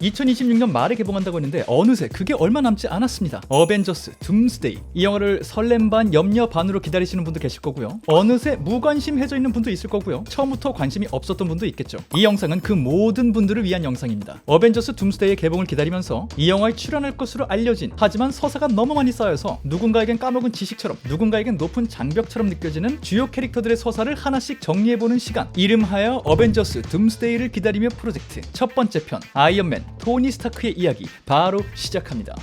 2026년 말에 개봉한다고 했는데 어느새 그게 얼마 남지 않았습니다. 어벤져스 둠스데이. 이 영화를 설렘 반 염려 반으로 기다리시는 분도 계실 거고요. 어느새 무관심해져 있는 분도 있을 거고요. 처음부터 관심이 없었던 분도 있겠죠. 이 영상은 그 모든 분들을 위한 영상입니다. 어벤져스 둠스데이의 개봉을 기다리면서 이 영화에 출연할 것으로 알려진, 하지만 서사가 너무 많이 쌓여서 누군가에겐 까먹은 지식처럼, 누군가에겐 높은 장벽처럼 느껴지는 주요 캐릭터들의 서사를 하나씩 정리해보는 시간, 이름하여 어벤져스 둠스데이를 기다리며 프로젝트. 첫 번째 편, 아이언맨 토니 스타크의 이야기 바로 시작합니다.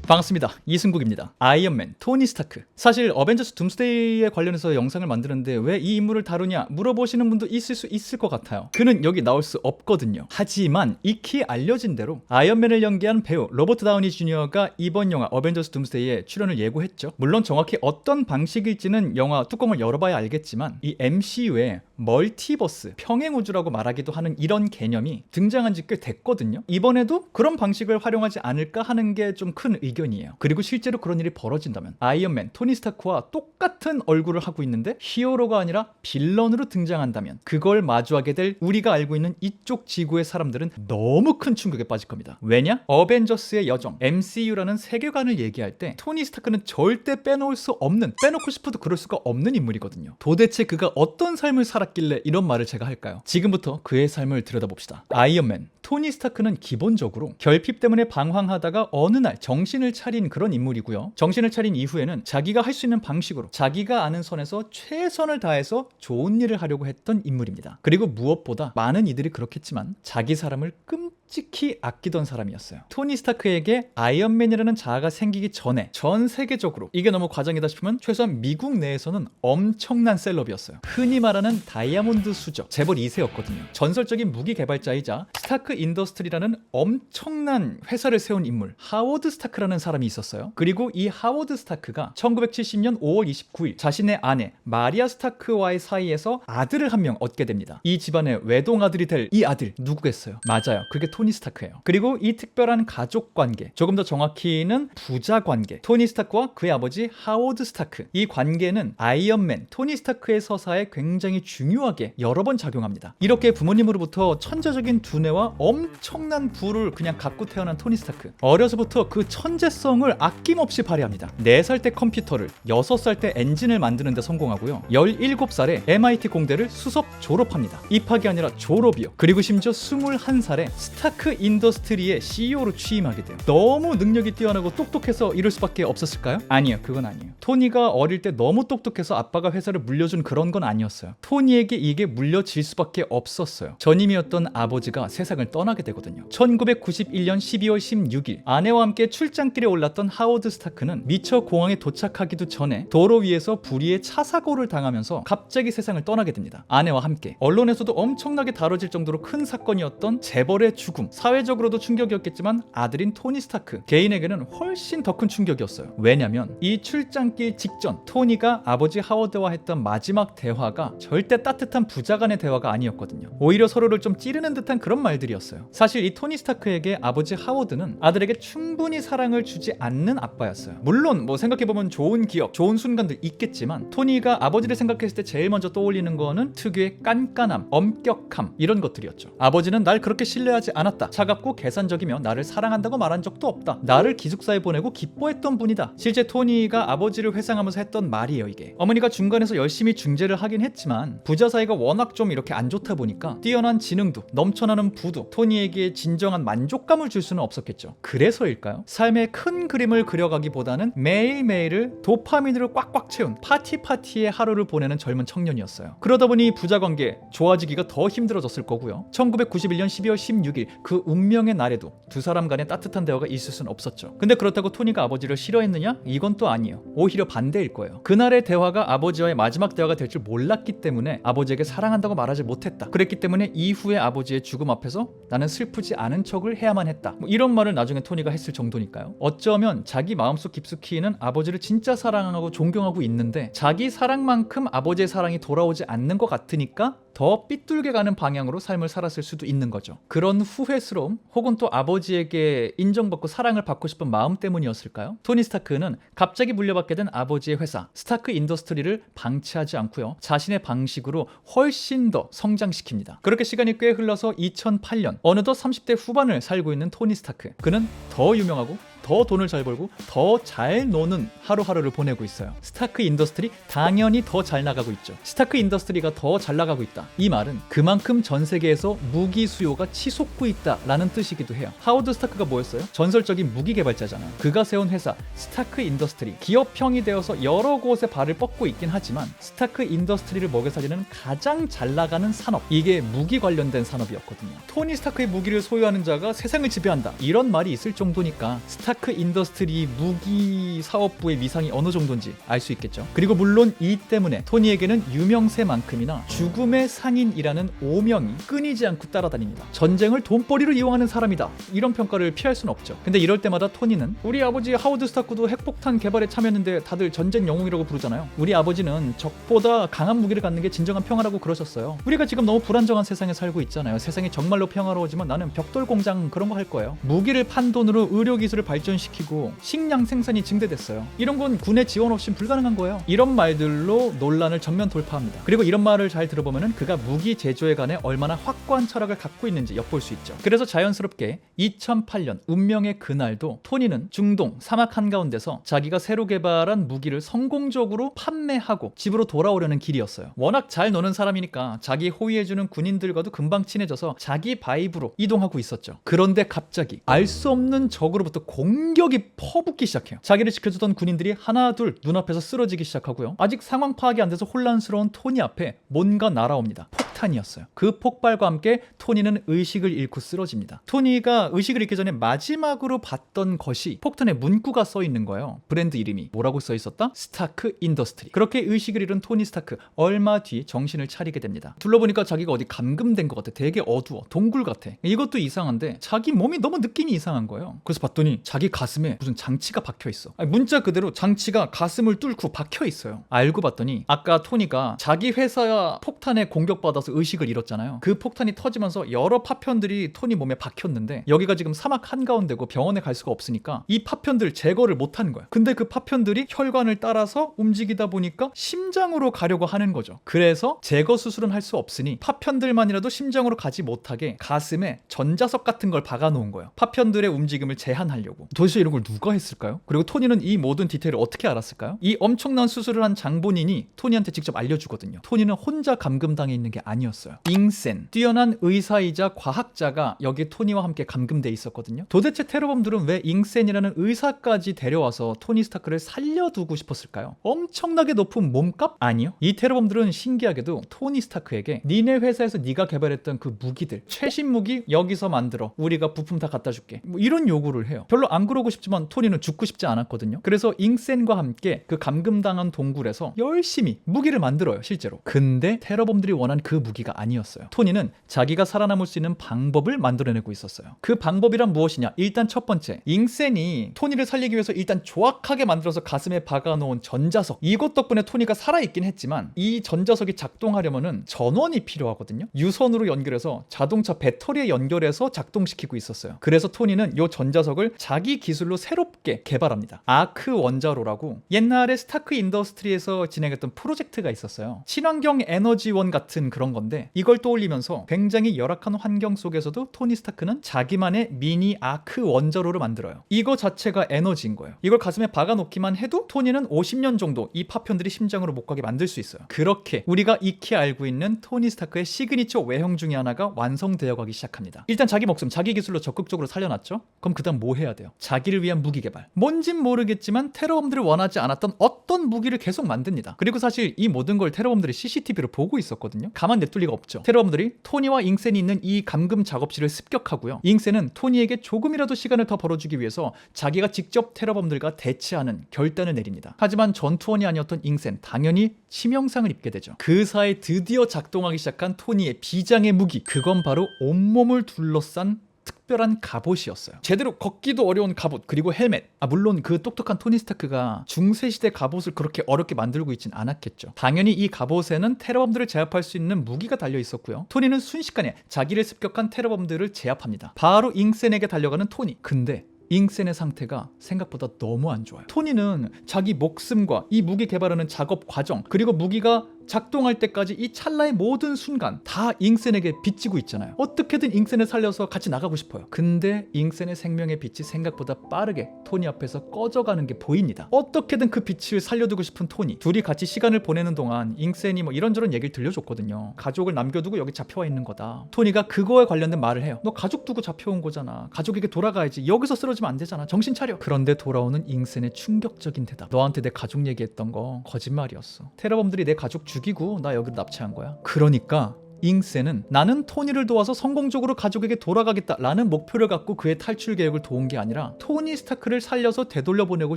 반갑습니다. 이승국입니다. 아이언맨 토니 스타크. 사실 어벤져스 둠스데이에 관련해서 영상을 만드는데 왜 이 인물을 다루냐 물어보시는 분도 있을 수 있을 것 같아요. 그는 여기 나올 수 없거든요. 하지만 익히 알려진 대로 아이언맨을 연기한 배우 로버트 다우니 주니어가 이번 영화 어벤져스 둠스데이에 출연을 예고했죠. 물론 정확히 어떤 방식일지는 영화 뚜껑을 열어봐야 알겠지만 이 MCU에 멀티버스, 평행우주라고 말하기도 하는 이런 개념이 등장한 지 꽤 됐거든요. 이번에도 그런 방식을 활용하지 않을까 하는 게 좀 큰 의견이에요. 그리고 실제로 그런 일이 벌어진다면 아이언맨 토니 스타크와 똑같은 얼굴을 하고 있는데 히어로가 아니라 빌런으로 등장한다면 그걸 마주하게 될 우리가 알고 있는 이쪽 지구의 사람들은 너무 큰 충격에 빠질 겁니다. 왜냐? 어벤져스의 여정, MCU라는 세계관을 얘기할 때 토니 스타크는 절대 빼놓을 수 없는, 빼놓고 싶어도 그럴 수가 없는 인물이거든요. 도대체 그가 어떤 삶을 살았길래 이런 말을 제가 할까요? 지금부터 그의 삶을 들여다봅시다. 아이언맨 토니 스타크는 기본적으로 결핍 때문에 방황하다가 어느 날 정신을 차린 그런 인물이고요. 정신을 차린 이후에는 자기가 할 수 있는 방식으로 자기가 아는 선에서 최선을 다해서 좋은 일을 하려고 했던 인물입니다. 그리고 무엇보다 많은 이들이 그렇겠지만 자기 사람을 끔찍히 아끼던 사람이었어요. 토니 스타크에게 아이언맨이라는 자아가 생기기 전에 전 세계적으로, 이게 너무 과장이다 싶으면 최소한 미국 내에서는 엄청난 셀럽이었어요. 흔히 말하는 다이아몬드 수저, 재벌 2세였거든요. 전설적인 무기 개발자이자 스타크 인더스트리라는 엄청난 회사를 세운 인물, 하워드 스타크라는 사람이 있었어요. 그리고 이 하워드 스타크가 1970년 5월 29일 자신의 아내 마리아 스타크와의 사이에서 아들을 한 명 얻게 됩니다. 이 집안의 외동아들이 될 이 아들 누구겠어요? 맞아요. 그게 토니 스타크예요. 그리고 이 특별한 가족 관계, 조금 더 정확히는 부자 관계, 토니 스타크와 그의 아버지 하워드 스타크, 이 관계는 아이언맨 토니 스타크의 서사에 굉장히 중요하게 여러 번 작용합니다. 이렇게 부모님으로부터 천재적인 두뇌와 엄청난 부를 그냥 갖고 태어난 토니 스타크, 어려서부터 그 천재성을 아낌없이 발휘합니다. 4살 때 컴퓨터를, 6살 때 엔진을 만드는 데 성공하고요. 17살에 MIT 공대를 수석 졸업합니다. 입학이 아니라 졸업이요. 그리고 심지어 21살에 스타크 인더스트리의 CEO로 취임하게 돼요. 너무 능력이 뛰어나고 똑똑해서 이럴 수밖에 없었을까요? 아니요, 그건 아니에요. 토니가 어릴 때 너무 똑똑해서 아빠가 회사를 물려준 그런 건 아니었어요. 토니에게 이게 물려질 수밖에 없었어요. 전임이었던 아버지가 세상을 떠나게 되거든요. 1991년 12월 16일 아내와 함께 출장길에 올랐던 하워드 스타크는 미처 공항에 도착하기도 전에 도로 위에서 불의의 차 사고를 당하면서 갑자기 세상을 떠나게 됩니다. 아내와 함께. 언론에서도 엄청나게 다뤄질 정도로 큰 사건이었던 재벌의 죽음, 사회적으로도 충격이었겠지만 아들인 토니 스타크 개인에게는 훨씬 더 큰 충격이었어요. 왜냐면 이 출장길 직전 토니가 아버지 하워드와 했던 마지막 대화가 절대 따뜻한 부자 간의 대화가 아니었거든요. 오히려 서로를 좀 찌르는 듯한 그런 말들이었어요. 사실 이 토니 스타크에게 아버지 하워드는 아들에게 충분히 사랑을 주지 않는 아빠였어요. 물론 뭐 생각해보면 좋은 기억, 좋은 순간들 있겠지만 토니가 아버지를 생각했을 때 제일 먼저 떠올리는 거는 특유의 깐깐함, 엄격함, 이런 것들이었죠. 아버지는 날 그렇게 신뢰하지 않았다. 차갑고 계산적이며 나를 사랑한다고 말한 적도 없다. 나를 기숙사에 보내고 기뻐했던 분이다. 실제 토니가 아버지를 회상하면서 했던 말이에요, 이게. 어머니가 중간에서 열심히 중재를 하긴 했지만 부자 사이가 워낙 좀 이렇게 안 좋다 보니까 뛰어난 지능도, 넘쳐나는 부도 토니에게 진정한 만족감을 줄 수는 없었겠죠. 그래서일까요? 삶의 큰 그림을 그려가기보다는 매일매일을 도파민으로 꽉꽉 채운 파티의 하루를 보내는 젊은 청년이었어요. 그러다 보니 부자 관계 좋아지기가 더 힘들어졌을 거고요. 1991년 12월 16일 그 운명의 날에도 두 사람 간에 따뜻한 대화가 있을 수는 없었죠. 근데 그렇다고 토니가 아버지를 싫어했느냐? 이건 또 아니에요. 오히려 반대일 거예요. 그날의 대화가 아버지와의 마지막 대화가 될 줄 몰랐기 때문에 아버지에게 사랑한다고 말하지 못했다. 그랬기 때문에 이후에 아버지의 죽음 앞에서 나는 슬프지 않은 척을 해야만 했다. 뭐 이런 말을 나중에 토니가 했을 정도니까요. 어쩌면 자기 마음속 깊숙이는 아버지를 진짜 사랑하고 존경하고 있는데 자기 사랑만큼 아버지의 사랑이 돌아오지 않는 것 같으니까 더 삐뚤게 가는 방향으로 삶을 살았을 수도 있는 거죠. 그런 후회스러움 혹은 또 아버지에게 인정받고 사랑을 받고 싶은 마음 때문이었을까요? 토니 스타크는 갑자기 물려받게 된 아버지의 회사 스타크 인더스트리를 방치하지 않고요, 자신의 방식으로 훨씬 더 성장시킵니다. 그렇게 시간이 꽤 흘러서 2008년, 어느덧 30대 후반을 살고 있는 토니 스타크. 그는 더 유명하고 더 돈을 잘 벌고 더 잘 노는 하루하루를 보내고 있어요. 스타크 인더스트리 당연히 더 잘 나가고 있죠. 스타크 인더스트리가 더 잘 나가고 있다, 이 말은 그만큼 전 세계에서 무기 수요가 치솟고 있다라는 뜻이기도 해요. 하워드 스타크가 뭐였어요? 전설적인 무기 개발자잖아요. 그가 세운 회사 스타크 인더스트리, 기업형이 되어서 여러 곳에 발을 뻗고 있긴 하지만 스타크 인더스트리를 먹여 살리는 가장 잘 나가는 산업, 이게 무기 관련된 산업이었거든요. 토니 스타크의 무기를 소유하는 자가 세상을 지배한다, 이런 말이 있을 정도니까 스타크 인더스트리 무기 사업부의 위상이 어느 정도인지 알 수 있겠죠. 그리고 물론 이 때문에 토니에게는 유명세만큼이나 죽음의 상인이라는 오명이 끊이지 않고 따라다닙니다. 전쟁을 돈벌이로 이용하는 사람이다, 이런 평가를 피할 수는 없죠. 근데 이럴 때마다 토니는 우리 아버지 하워드 스타크도 핵폭탄 개발에 참여했는데 다들 전쟁 영웅이라고 부르잖아요. 우리 아버지는 적보다 강한 무기를 갖는 게 진정한 평화라고 그러셨어요. 우리가 지금 너무 불안정한 세상에 살고 있잖아요. 세상이 정말로 평화로워지면 나는 벽돌 공장 그런 거 할 거예요. 무기를 판 돈으로 의료기술을 발전시키고 식량 생산이 증대됐어요. 이런 건 군의 지원 없이 불가능한 거예요. 이런 말들로 논란을 전면 돌파합니다. 그리고 이런 말을 잘 들어보면 그가 무기 제조에 관해 얼마나 확고한 철학을 갖고 있는지 엿볼 수 있죠. 그래서 자연스럽게 2008년 운명의 그날도 토니는 중동 사막 한가운데서 자기가 새로 개발한 무기를 성공적으로 판매하고 집으로 돌아오려는 길이었어요. 워낙 잘 노는 사람이니까 자기 호위해주는 군인들과도 금방 친해져서 자기 바이브로 이동하고 있었죠. 그런데 갑자기 알 수 없는 적으로부터 공격이 퍼붓기 시작해요. 자기를 지켜주던 군인들이 하나 둘 눈앞에서 쓰러지기 시작하고요. 아직 상황 파악이 안 돼서 혼란스러운 토니 앞에 뭔가 날아옵니다. 폭탄이었어요. 그 폭발과 함께 토니는 의식을 잃고 쓰러집니다. 토니가 의식을 잃기 전에 마지막으로 봤던 것이 폭탄에 문구가 써 있는 거예요. 브랜드 이름이 뭐라고 써 있었다? 스타크 인더스트리. 그렇게 의식을 잃은 토니 스타크, 얼마 뒤 정신을 차리게 됩니다. 둘러보니까 자기가 어디 감금된 것 같아. 되게 어두워, 동굴 같아. 이것도 이상한데 자기 몸이 너무 느낌이 이상한 거예요. 그래서 봤더니 자기 가슴에 무슨 장치가 박혀 있어. 문자 그대로 장치가 가슴을 뚫고 박혀 있어요. 알고 봤더니 아까 토니가 자기 회사 폭탄에 공격받아서 의식을 잃었잖아요. 그 폭탄이 터지면서 여러 파편들이 토니 몸에 박혔는데 여기가 지금 사막 한가운데고 병원에 갈 수가 없으니까 이 파편들 제거를 못한 거야. 근데 그 파편들이 혈관을 따라서 움직이다 보니까 심장으로 가려고 하는 거죠. 그래서 제거 수술은 할 수 없으니 파편들만이라도 심장으로 가지 못하게 가슴에 전자석 같은 걸 박아 놓은 거예요. 파편들의 움직임을 제한하려고. 도대체 이런 걸 누가 했을까요? 그리고 토니는 이 모든 디테일을 어떻게 알았을까요? 이 엄청난 수술을 한 장본인이 토니한테 직접 알려주거든요. 토니는 혼자 감금당해 있는 게 아니었어요. 잉센, 뛰어난 의사이자 과학자가 여기 토니와 함께 감금돼 있었거든요. 도대체 테러범들은 왜 잉센이라는 의사까지 데려와서 토니 스타크를 살려두고 싶었을까요? 엄청나게 높은 몸값? 아니요. 이 테러범들은 신기하게도 토니 스타크에게 니네 회사에서 네가 개발했던 그 무기들, 최신 무기 여기서 만들어, 우리가 부품 다 갖다 줄게, 뭐 이런 요구를 해요. 별로 안 그러고 싶지만 토니는 죽고 싶지 않았거든요. 그래서 잉센과 함께 그 감금당한 동굴에서 열심히 무기를 만들어요, 실제로. 근데 테러범들이 원한 그 무기가 아니었어요. 토니는 자기가 살아남을 수 있는 방법을 만들어내고 있었어요. 그 방법이란 무엇이냐? 일단 첫 번째, 잉센이 토니를 살리기 위해서 일단 조악하게 만들어서 가슴에 박아놓은 전자석, 이것 덕분에 토니가 살아있긴 했지만 이 전자석이 작동하려면은 전원이 필요하거든요. 유선으로 연결해서 자동차 배터리에 연결해서 작동시키고 있었어요. 그래서 토니는 이 전자석을 자기 기술로 새롭게 개발합니다. 아크 원자로라고 옛날에 스타크 인더스트리에서 진행했던 프로젝트가 있었어요. 친환경 에너지원 같은 그런 건데 이걸 떠올리면서 굉장히 열악한 환경 속에서도 토니 스타크는 자기만의 미니 아크 원자로를 만들어요. 이거 자체가 에너지인 거예요. 이걸 가슴에 박아놓기만 해도 토니는 50년 정도 이 파편들이 심장으로 못 가게 만들 수 있어요. 그렇게 우리가 익히 알고 있는 토니 스타크의 시그니처 외형 중에 하나가 완성되어 가기 시작합니다. 일단 자기 목숨, 자기 기술로 적극적으로 살려놨죠? 그럼 그 다음 뭐 해야 돼요? 자기를 위한 무기 개발. 뭔진 모르겠지만 테러범들을 원하지 않았던 어떤 무기를 계속 만듭니다. 그리고 사실 이 모든 걸 테러범들이 CCTV로 보고 있었거든요. 가만 냅둘 리가 없죠. 테러범들이 토니와 잉센이 있는 이 감금 작업실을 습격하고요. 잉센은 토니에게 조금이라도 시간을 더 벌어주기 위해서 자기가 직접 테러범들과 대치하는 결단을 내립니다. 하지만 전투원이 아니었던 잉센, 당연히 치명상을 입게 되죠. 그 사이 드디어 작동하기 시작한 토니의 비장의 무기, 그건 바로 온몸을 둘러싼 특별한 갑옷이었어요. 제대로 걷기도 어려운 갑옷, 그리고 헬멧. 물론 그 똑똑한 토니 스타크가 중세시대 갑옷을 그렇게 어렵게 만들고 있진 않았겠죠. 당연히 이 갑옷에는 테러범들을 제압할 수 있는 무기가 달려 있었고요. 토니는 순식간에 자기를 습격한 테러범들을 제압합니다. 바로 잉센에게 달려가는 토니. 근데 잉센의 상태가 생각보다 너무 안 좋아요. 토니는 자기 목숨과 이 무기 개발하는 작업 과정, 그리고 무기가 작동할 때까지 이 찰나의 모든 순간 다 잉센에게 빚지고 있잖아요. 어떻게든 잉센을 살려서 같이 나가고 싶어요. 근데 잉센의 생명의 빛이 생각보다 빠르게 토니 앞에서 꺼져가는 게 보입니다. 어떻게든 그 빛을 살려두고 싶은 토니. 둘이 같이 시간을 보내는 동안 잉센이 뭐 이런저런 얘기를 들려줬거든요. 가족을 남겨두고 여기 잡혀와 있는 거다. 토니가 그거에 관련된 말을 해요. 너 가족 두고 잡혀온 거잖아. 가족에게 돌아가야지. 여기서 쓰러지면 안 되잖아. 정신 차려. 그런데 돌아오는 잉센의 충격적인 대답. 너한테 내 가족 얘기했던 거 거짓말이었어. 테러범들이 내 가족 죽이고 나 여기로 납치한 거야. 그러니까 잉센은 나는 토니를 도와서 성공적으로 가족에게 돌아가겠다라는 목표를 갖고 그의 탈출 계획을 도운 게 아니라 토니 스타크를 살려서 되돌려보내고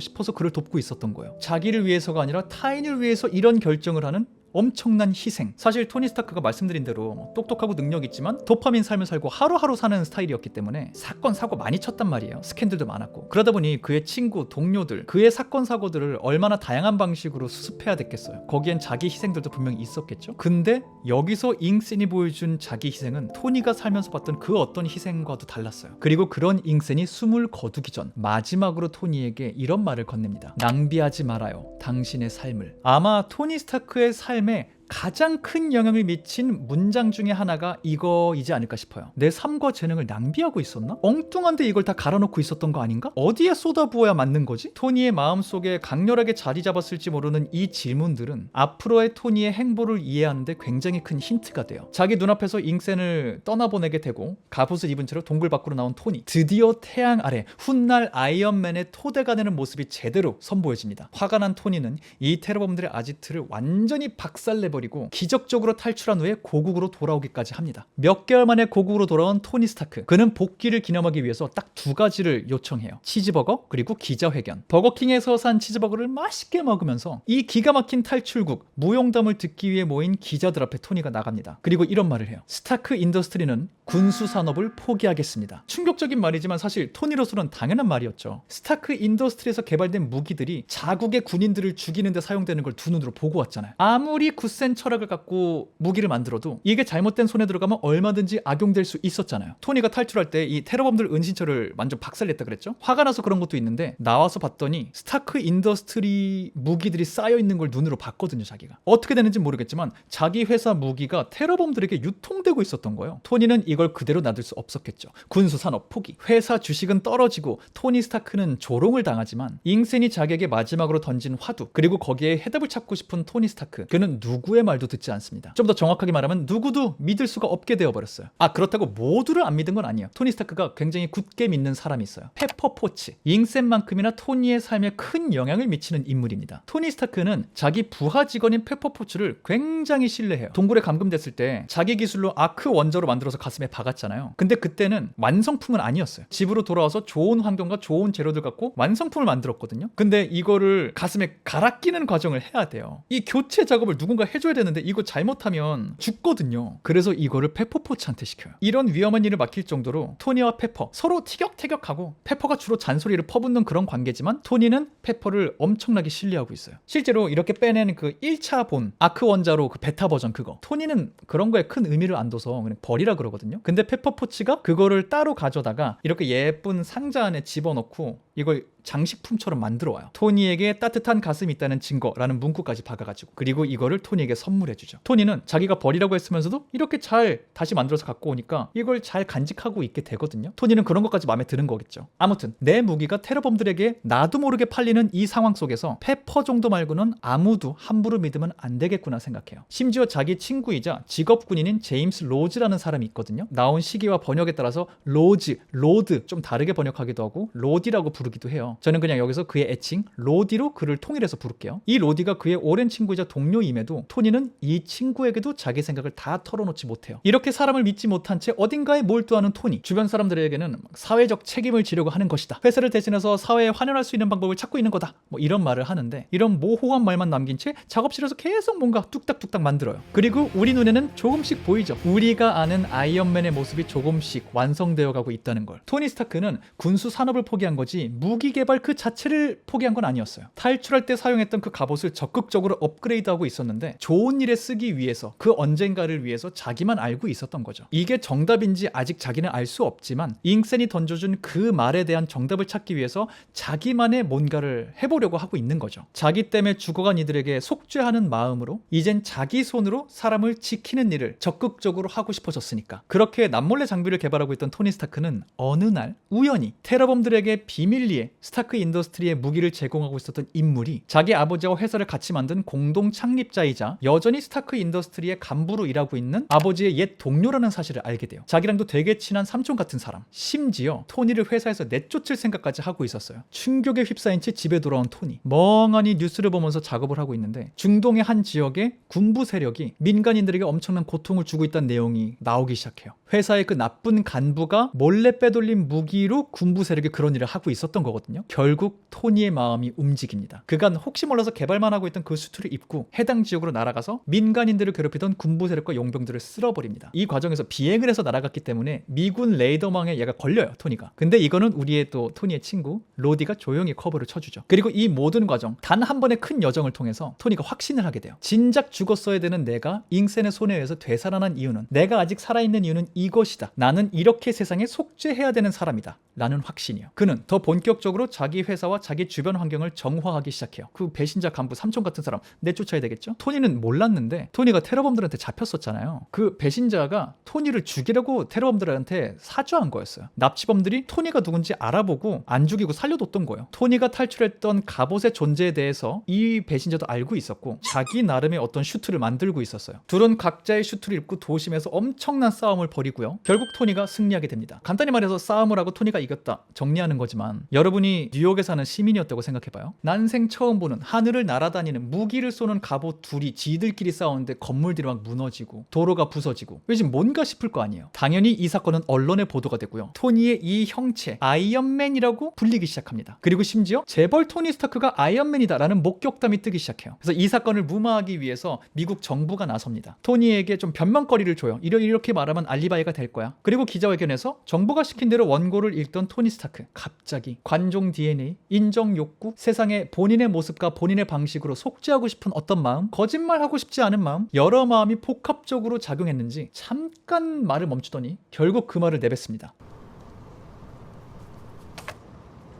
싶어서 그를 돕고 있었던 거예요. 자기를 위해서가 아니라 타인을 위해서 이런 결정을 하는 엄청난 희생. 사실 토니 스타크가 말씀드린 대로 똑똑하고 능력 있지만 도파민 삶을 살고 하루하루 사는 스타일이었기 때문에 사건 사고 많이 쳤단 말이에요. 스캔들도 많았고. 그러다 보니 그의 친구, 동료들, 그의 사건 사고들을 얼마나 다양한 방식으로 수습해야 됐겠어요. 거기엔 자기 희생들도 분명히 있었겠죠. 근데 여기서 잉센이 보여준 자기 희생은 토니가 살면서 봤던 그 어떤 희생과도 달랐어요. 그리고 그런 잉센이 숨을 거두기 전 마지막으로 토니에게 이런 말을 건넵니다. 낭비하지 말아요, 당신의 삶을. 아마 토니 스타크의 삶에 가장 큰 영향을 미친 문장 중에 하나가 이거이지 않을까 싶어요. 내 삶과 재능을 낭비하고 있었나? 엉뚱한데 이걸 다 갈아놓고 있었던 거 아닌가? 어디에 쏟아부어야 맞는 거지? 토니의 마음속에 강렬하게 자리 잡았을지 모르는 이 질문들은 앞으로의 토니의 행보를 이해하는데 굉장히 큰 힌트가 돼요. 자기 눈앞에서 잉센을 떠나보내게 되고 갑옷을 입은 채로 동굴 밖으로 나온 토니. 드디어 태양 아래 훗날 아이언맨의 토대가 되는 모습이 제대로 선보여집니다. 화가 난 토니는 이 테러범들의 아지트를 완전히 박살내버리고 기적적으로 탈출한 후에 고국으로 돌아오기까지 합니다. 몇 개월 만에 고국으로 돌아온 토니 스타크. 그는 복귀를 기념하기 위해서 딱 두 가지를 요청해요. 치즈버거 그리고 기자회견. 버거킹에서 산 치즈버거를 맛있게 먹으면서 이 기가 막힌 탈출국 무용담을 듣기 위해 모인 기자들 앞에 토니가 나갑니다. 그리고 이런 말을 해요. 스타크 인더스트리는 군수 산업을 포기하겠습니다. 충격적인 말이지만 사실 토니로서는 당연한 말이었죠. 스타크 인더스트리에서 개발된 무기들이 자국의 군인들을 죽이는 데 사용되는 걸 두 눈으로 보고 왔잖아요. 아무리 굳센 철학을 갖고 무기를 만들어도 이게 잘못된 손에 들어가면 얼마든지 악용될 수 있었잖아요. 토니가 탈출할 때 이 테러범들 은신처를 완전 박살냈다 그랬죠. 화가 나서 그런 것도 있는데 나와서 봤더니 스타크 인더스트리 무기들이 쌓여있는 걸 눈으로 봤거든요. 자기가 어떻게 되는지 모르겠지만 자기 회사 무기가 테러범들에게 유통되고 있었던 거예요. 토니는 이걸 그대로 놔둘 수 없었겠죠. 군수산업 포기, 회사 주식은 떨어지고 토니 스타크는 조롱을 당하지만 잉센이 자기에게 마지막으로 던진 화두, 그리고 거기에 해답을 찾고 싶은 토니 스타크, 그는 누구의 말도 듣지 않습니다. 좀 더 정확하게 말하면 누구도 믿을 수가 없게 되어버렸어요. 그렇다고 모두를 안 믿은 건 아니에요. 토니 스타크가 굉장히 굳게 믿는 사람이 있어요. 페퍼 포치. 잉센만큼이나 토니의 삶에 큰 영향을 미치는 인물입니다. 토니 스타크는 자기 부하 직원인 페퍼 포치를 굉장히 신뢰해요. 동굴에 감금됐을 때 자기 기술로 아크 원자로 만들어서 가슴에 박았잖아요. 근데 그때는 완성품은 아니었어요. 집으로 돌아와서 좋은 환경과 좋은 재료들 갖고 완성품을 만들었거든요. 근데 이거를 가슴에 갈아 끼는 과정을 해야 돼요. 이 교체 작업을 누군가 해줘야 되는데 이거 잘못하면 죽거든요. 그래서 이거를 페퍼포치한테 시켜요. 이런 위험한 일을 맡길 정도로 토니와 페퍼 서로 티격태격하고, 페퍼가 주로 잔소리를 퍼붓는 그런 관계지만 토니는 페퍼를 엄청나게 신뢰하고 있어요. 실제로 이렇게 빼낸 그 1차 본 아크 원자로 그 베타 버전 그거, 토니는 그런 거에 큰 의미를 안 둬서 그냥 버리라 그러거든요. 근데 페퍼포치가 그거를 따로 가져다가 이렇게 예쁜 상자 안에 집어넣고 이걸 장식품처럼 만들어 와요. 토니에게 따뜻한 가슴이 있다는 증거라는 문구까지 박아가지고, 그리고 이거를 토니에게 선물해주죠. 토니는 자기가 버리라고 했으면서도 이렇게 잘 다시 만들어서 갖고 오니까 이걸 잘 간직하고 있게 되거든요. 토니는 그런 것까지 마음에 드는 거겠죠. 아무튼 내 무기가 테러범들에게 나도 모르게 팔리는 이 상황 속에서 페퍼 정도 말고는 아무도 함부로 믿으면 안 되겠구나 생각해요. 심지어 자기 친구이자 직업군인인 제임스 로즈라는 사람이 있거든요. 나온 시기와 번역에 따라서 로즈, 로드 좀 다르게 번역하기도 하고 로디라고 부르기도 해요. 저는 그냥 여기서 그의 애칭 로디로 그를 통일해서 부를게요. 이 로디가 그의 오랜 친구이자 동료임에도 토니는 이 친구에게도 자기 생각을 다 털어놓지 못해요. 이렇게 사람을 믿지 못한 채 어딘가에 몰두하는 토니. 주변 사람들에게는 사회적 책임을 지려고 하는 것이다. 회사를 대신해서 사회에 환원할 수 있는 방법을 찾고 있는 거다. 뭐 이런 말을 하는데 이런 모호한 말만 남긴 채 작업실에서 계속 뭔가 뚝딱뚝딱 만들어요. 그리고 우리 눈에는 조금씩 보이죠. 우리가 아는 아이언맨의 모습이 조금씩 완성되어 가고 있다는 걸. 토니 스타크는 군수 산업을 포기한 거지 무기 개발 그 자체를 포기한 건 아니었어요. 탈출할 때 사용했던 그 갑옷을 적극적으로 업그레이드하고 있었는데 좋은 일에 쓰기 위해서 그 언젠가를 위해서 자기만 알고 있었던 거죠. 이게 정답인지 아직 자기는 알 수 없지만 잉센이 던져준 그 말에 대한 정답을 찾기 위해서 자기만의 뭔가를 해보려고 하고 있는 거죠. 자기 때문에 죽어간 이들에게 속죄하는 마음으로 이젠 자기 손으로 사람을 지키는 일을 적극적으로 하고 싶어졌으니까. 그렇게 남몰래 장비를 개발하고 있던 토니 스타크는 어느 날 우연히 테러범들에게 비밀리에 스타크 인더스트리의 무기를 제공하고 있었던 인물이 자기 아버지와 회사를 같이 만든 공동 창립자이자 여전히 스타크 인더스트리의 간부로 일하고 있는 아버지의 옛 동료라는 사실을 알게 돼요. 자기랑도 되게 친한 삼촌 같은 사람. 심지어 토니를 회사에서 내쫓을 생각까지 하고 있었어요. 충격에 휩싸인 채 집에 돌아온 토니. 멍하니 뉴스를 보면서 작업을 하고 있는데 중동의 한 지역에 군부 세력이 민간인들에게 엄청난 고통을 주고 있다는 내용이 나오기 시작해요. 회사의 그 나쁜 간부가 몰래 빼돌린 무기로 군부 세력이 그런 일을 하고 있었던 거거든요. 결국 토니의 마음이 움직입니다. 그간 혹시 몰라서 개발만 하고 있던 그 수트를 입고 해당 지역으로 날아가서 민간인들을 괴롭히던 군부 세력과 용병들을 쓸어버립니다. 이 과정에서 비행을 해서 날아갔기 때문에 미군 레이더망에 얘가 걸려요, 토니가. 근데 이거는 우리의 또 토니의 친구 로디가 조용히 커버를 쳐주죠. 그리고 이 모든 과정 단 한 번의 큰 여정을 통해서 토니가 확신을 하게 돼요. 진작 죽었어야 되는 내가 잉센의 손에 의해서 되살아난 이유는, 내가 아직 살아있는 이유는 이것이다. 나는 이렇게 세상에 속죄해야 되는 사람이다 라는 확신이요. 그는 더 본격적으로 자기 회사와 자기 주변 환경을 정화하기 시작해요. 그 배신자 간부 삼촌 같은 사람 내쫓아야 되겠죠? 토니는 몰랐는데 토니가 테러범들한테 잡혔었잖아요. 그 배신자가 토니를 죽이려고 테러범들한테 사주한 거였어요. 납치범들이 토니가 누군지 알아보고 안 죽이고 살려뒀던 거예요. 토니가 탈출했던 갑옷의 존재에 대해서 이 배신자도 알고 있었고 자기 나름의 어떤 슈트를 만들고 있었어요. 둘은 각자의 슈트를 입고 도심에서 엄청난 싸움을 벌이고요. 결국 토니가 승리하게 됩니다. 간단히 말해서 싸움을 하고 토니가 이겼다 정리하는 거지만, 여러분이 뉴욕에 사는 시민이었다고 생각해봐요. 난생 처음 보는 하늘을 날아다니는 무기를 쏘는 갑옷 둘이 지들끼리 싸우는데 건물들이 막 무너지고 도로가 부서지고 요즘 뭔가 싶을 거 아니에요. 당연히 이 사건은 언론에 보도가 되고요. 토니의 이 형체 아이언맨이라고 불리기 시작합니다. 그리고 심지어 재벌 토니 스타크가 아이언맨이다 라는 목격담이 뜨기 시작해요. 그래서 이 사건을 무마하기 위해서 미국 정부가 나섭니다. 토니에게 좀 변명거리를 줘요. 이렇게 말하면 알리바이가 될 거야. 그리고 기자회견에서 정부가 시킨 대로 원고를 읽던 토니 스타크, 갑자기 관종 DNA, 인정 욕구, 세상에 본인의 모습과 본인의 방식으로 속죄하고 싶은 어떤 마음, 거짓말하고 싶지 않은 마음, 여러 마음이 복합적으로 작용했는지 잠깐 말을 멈추더니 결국 그 말을 내뱉습니다.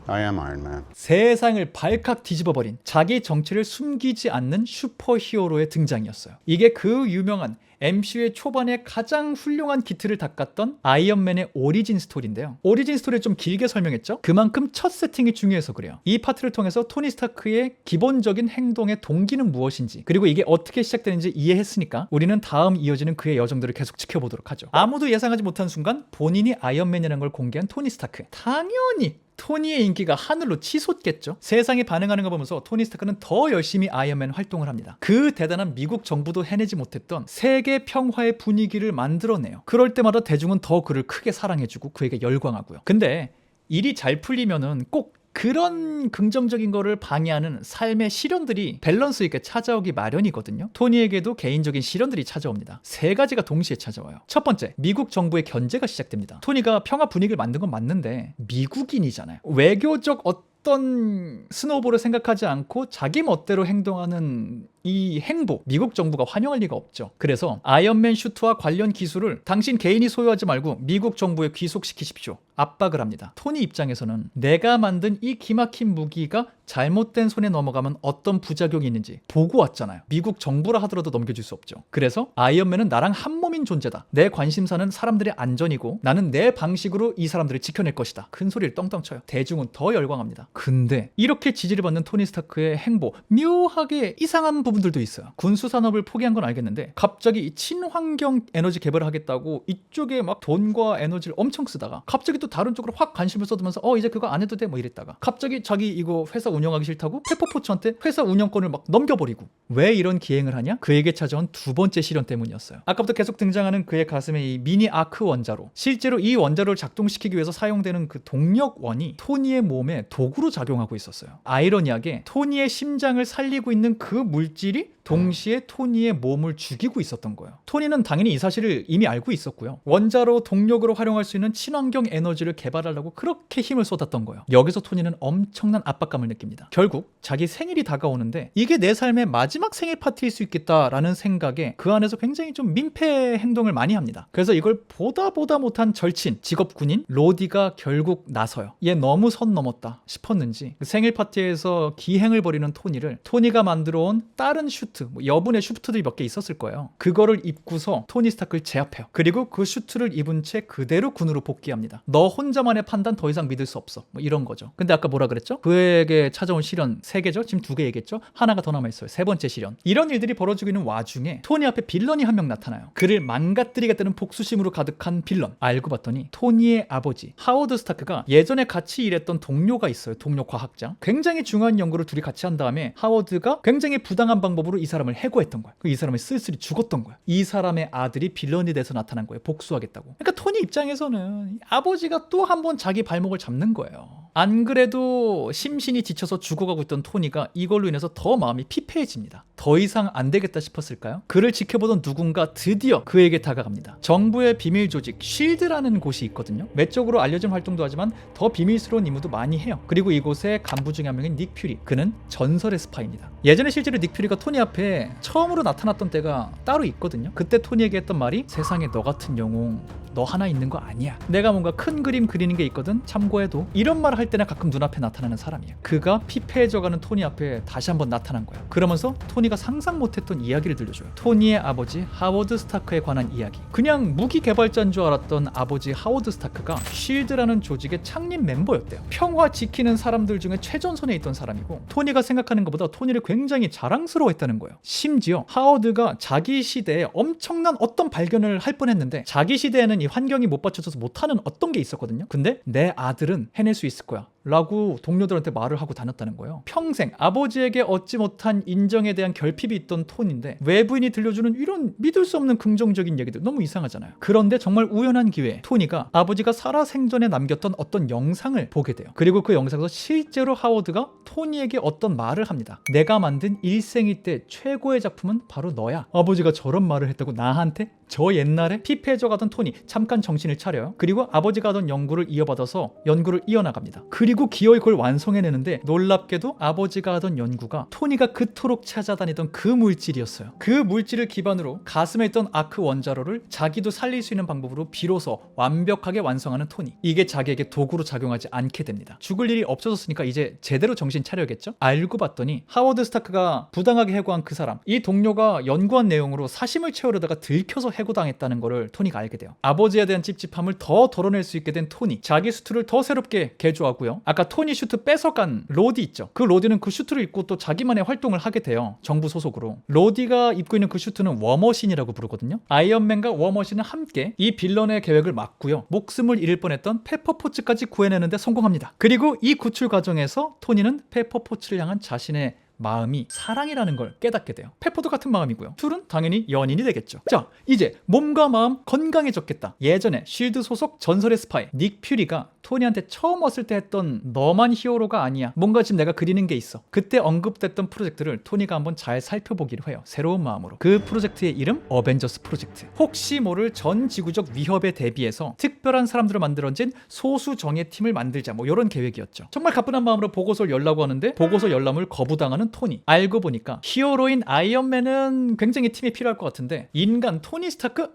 I am Iron Man. 세상을 발칵 뒤집어버린 자기 정체를 숨기지 않는 슈퍼히어로의 등장이었어요. 이게 그 유명한 MCU의 초반에 가장 훌륭한 기틀을 닦았던 아이언맨의 오리진 스토리인데요. 오리진 스토리를 좀 길게 설명했죠? 그만큼 첫 세팅이 중요해서 그래요. 이 파트를 통해서 토니 스타크의 기본적인 행동의 동기는 무엇인지, 그리고 이게 어떻게 시작되는지 이해했으니까 우리는 다음 이어지는 그의 여정들을 계속 지켜보도록 하죠. 아무도 예상하지 못한 순간 본인이 아이언맨이라는 걸 공개한 토니 스타크. 당연히 토니의 인기가 하늘로 치솟겠죠. 세상이 반응하는 거 보면서 토니 스타크는 더 열심히 아이언맨 활동을 합니다. 그 대단한 미국 정부도 해내지 못했던 세계 평화의 분위기를 만들어내요. 그럴 때마다 대중은 더 그를 크게 사랑해주고 그에게 열광하고요. 근데 일이 잘 풀리면은 꼭 그런 긍정적인 거를 방해하는 삶의 시련들이 밸런스 있게 찾아오기 마련이거든요. 토니에게도 개인적인 시련들이 찾아옵니다. 세 가지가 동시에 찾아와요. 첫 번째, 미국 정부의 견제가 시작됩니다. 토니가 평화 분위기를 만든 건 맞는데 미국인이잖아요. 외교적 어떤 스노우볼을 생각하지 않고 자기 멋대로 행동하는 이 행보, 미국 정부가 환영할 리가 없죠. 그래서 아이언맨 슈트와 관련 기술을 당신 개인이 소유하지 말고 미국 정부에 귀속시키십시오. 압박을 합니다. 토니 입장에서는 내가 만든 이 기막힌 무기가 잘못된 손에 넘어가면 어떤 부작용이 있는지 보고 왔잖아요. 미국 정부라 하더라도 넘겨줄 수 없죠. 그래서 아이언맨은 나랑 한 몸인 존재다. 내 관심사는 사람들의 안전이고 나는 내 방식으로 이 사람들을 지켜낼 것이다. 큰 소리를 떵떵 쳐요. 대중은 더 열광합니다. 근데 이렇게 지지를 받는 토니 스타크의 행보, 묘하게 이상한 부분 부분들도 있어요. 군수 산업을 포기한 건 알겠는데 갑자기 이 친환경 에너지 개발을 하겠다고 이쪽에 막 돈과 에너지를 엄청 쓰다가 갑자기 또 다른 쪽으로 확 관심을 쏟으면서 이제 그거 안 해도 돼 뭐 이랬다가 갑자기 자기 이거 회사 운영하기 싫다고 페퍼포츠한테 회사 운영권을 막 넘겨버리고. 왜 이런 기행을 하냐? 그에게 찾아온 두 번째 시련 때문이었어요. 아까부터 계속 등장하는 그의 가슴에 이 미니 아크 원자로, 실제로 이 원자로를 작동시키기 위해서 사용되는 그 동력원이 토니의 몸에 도구로 작용하고 있었어요. 아이러니하게 토니의 심장을 살리고 있는 그 물질이 동시에 토니의 몸을 죽이고 있었던 거예요. 토니는 당연히 이 사실을 이미 알고 있었고요. 원자로 동력으로 활용할 수 있는 친환경 에너지를 개발하려고 그렇게 힘을 쏟았던 거예요. 여기서 토니는 엄청난 압박감을 느낍니다. 결국 자기 생일이 다가오는데 이게 내 삶의 마지막 생일 파티일 수 있겠다라는 생각에 그 안에서 굉장히 좀 민폐 행동을 많이 합니다. 그래서 이걸 보다 못한 절친, 직업 군인 로디가 결국 나서요. 얘 너무 선 넘었다 싶었는지 그 생일 파티에서 기행을 벌이는 토니를 토니가 만들어온 다른 슈트, 여분의 슈트들이 몇 개 있었을 거예요. 그거를 입고서 토니 스타크를 제압해요. 그리고 그 슈트를 입은 채 그대로 군으로 복귀합니다. 너 혼자만의 판단 더 이상 믿을 수 없어. 이런 거죠. 근데 아까 뭐라 그랬죠? 그에게 찾아온 시련 3개죠? 지금 2개 얘기했죠? 하나가 더 남아있어요. 3번째 시련. 이런 일들이 벌어지고 있는 와중에 토니 앞에 빌런이 한 명 나타나요. 그를 망가뜨리겠다는 복수심으로 가득한 빌런. 알고 봤더니 토니의 아버지 하워드 스타크가 예전에 같이 일했던 동료가 있어요. 동료 과학자. 굉장히 중요한 연구를 둘이 같이 한 다음에 하워드가 굉장히 부당한 방법으로 이 사람을 해고했던 거야. 이 사람이 쓸쓸히 죽었던 거야. 이 사람의 아들이 빌런이 돼서 나타난 거예요. 복수하겠다고. 그러니까 토니 입장에서는 아버지가 또 한 번 자기 발목을 잡는 거예요. 안 그래도 심신이 지쳐서 죽어가고 있던 토니가 이걸로 인해서 더 마음이 피폐해집니다. 더 이상 안 되겠다 싶었을까요? 그를 지켜보던 누군가 드디어 그에게 다가갑니다. 정부의 비밀 조직 쉴드라는 곳이 있거든요. 외적으로 알려진 활동도 하지만 더 비밀스러운 임무도 많이 해요. 그리고 이곳의 간부 중에 한 명인 닉 퓨리. 그는 전설의 스파이입니다. 예전에 실제로 닉 퓨리가 토니 앞에 처음으로 나타났던 때가 따로 있거든요. 그때 토니에게 했던 말이 세상에 너 같은 영웅 너 하나 있는 거 아니야. 내가 뭔가 큰 그림 그리는 게 있거든. 참고해도. 이런 말을 할 때나 가끔 눈앞에 나타나는 사람이에요. 그가 피폐해져가는 토니 앞에 다시 한번 나타난 거야. 그러면서 토니가 상상 못했던 이야기를 들려줘요. 토니의 아버지 하워드 스타크에 관한 이야기. 그냥 무기 개발자인 줄 알았던 아버지 하워드 스타크가 쉴드라는 조직의 창립 멤버였대요. 평화 지키는 사람들 중에 최전선에 있던 사람이고 토니가 생각하는 것보다 토니를 굉장히 자랑스러워했다는 거예요. 심지어 하워드가 자기 시대에 엄청난 어떤 발견을 할 뻔했는데 자기 시대에는 이 환경이 못 받쳐줘서 못하는 어떤 게 있었거든요. 근데 내 아들은 해낼 수 있을 거야 라고 동료들한테 말을 하고 다녔다는 거예요. 평생 아버지에게 얻지 못한 인정에 대한 결핍이 있던 톤인데 외부인이 들려주는 이런 믿을 수 없는 긍정적인 얘기들 너무 이상하잖아요. 그런데 정말 우연한 기회에 토니가 아버지가 살아생전에 남겼던 어떤 영상을 보게 돼요. 그리고 그 영상에서 실제로 하워드가 토니에게 어떤 말을 합니다. 내가 만든 일생일 때 최고의 작품은 바로 너야. 아버지가 저런 말을 했다고 나한테? 저 옛날에 피폐해져 가던 토니 잠깐 정신을 차려요. 그리고 아버지가 하던 연구를 이어받아서 연구를 이어나갑니다. 그리고 기어이 그걸 완성해내는데 놀랍게도 아버지가 하던 연구가 토니가 그토록 찾아다니던 그 물질이었어요. 그 물질을 기반으로 가슴에 있던 아크 원자로를 자기도 살릴 수 있는 방법으로 비로소 완벽하게 완성하는 토니. 이게 자기에게 도구로 작용하지 않게 됩니다. 죽을 일이 없어졌으니까 이제 제대로 정신 차려야겠죠? 알고 봤더니 하워드 스타크가 부당하게 해고한 그 사람, 이 동료가 연구한 내용으로 사심을 채우려다가 들켜서 해고당했다는 거를 토니가 알게 돼요. 아버지에 대한 찝찝함을 더 덜어낼 수 있게 된 토니. 자기 수트를 더 새롭게 개조하고요. 아까 토니 슈트 뺏어간 로디 있죠. 그 로디는 그 슈트를 입고 또 자기만의 활동을 하게 돼요. 정부 소속으로. 로디가 입고 있는 그 슈트는 워머신이라고 부르거든요. 아이언맨과 워머신은 함께 이 빌런의 계획을 막고요. 목숨을 잃을 뻔했던 페퍼포츠까지 구해내는데 성공합니다. 그리고 이 구출 과정에서 토니는 페퍼포츠를 향한 자신의 마음이 사랑이라는 걸 깨닫게 돼요. 페퍼도 같은 마음이고요. 둘은 당연히 연인이 되겠죠. 자, 이제 몸과 마음 건강해졌겠다. 예전에 쉴드 소속 전설의 스파이 닉 퓨리가 토니한테 처음 왔을 때 했던 너만 히어로가 아니야. 뭔가 지금 내가 그리는 게 있어. 그때 언급됐던 프로젝트를 토니가 한번 잘 살펴보기로 해요. 새로운 마음으로. 그 프로젝트의 이름 어벤져스 프로젝트. 혹시 모를 전 지구적 위협에 대비해서 특별한 사람들을 만들어진 소수 정예팀을 만들자. 뭐 이런 계획이었죠. 정말 가뿐한 마음으로 보고서를 열라고 하는데 보고서 열람을 거부당하는 토니. 알고 보니까 히어로인 아이언맨은 굉장히 팀에 필요할 것 같은데 인간 토니 스타크?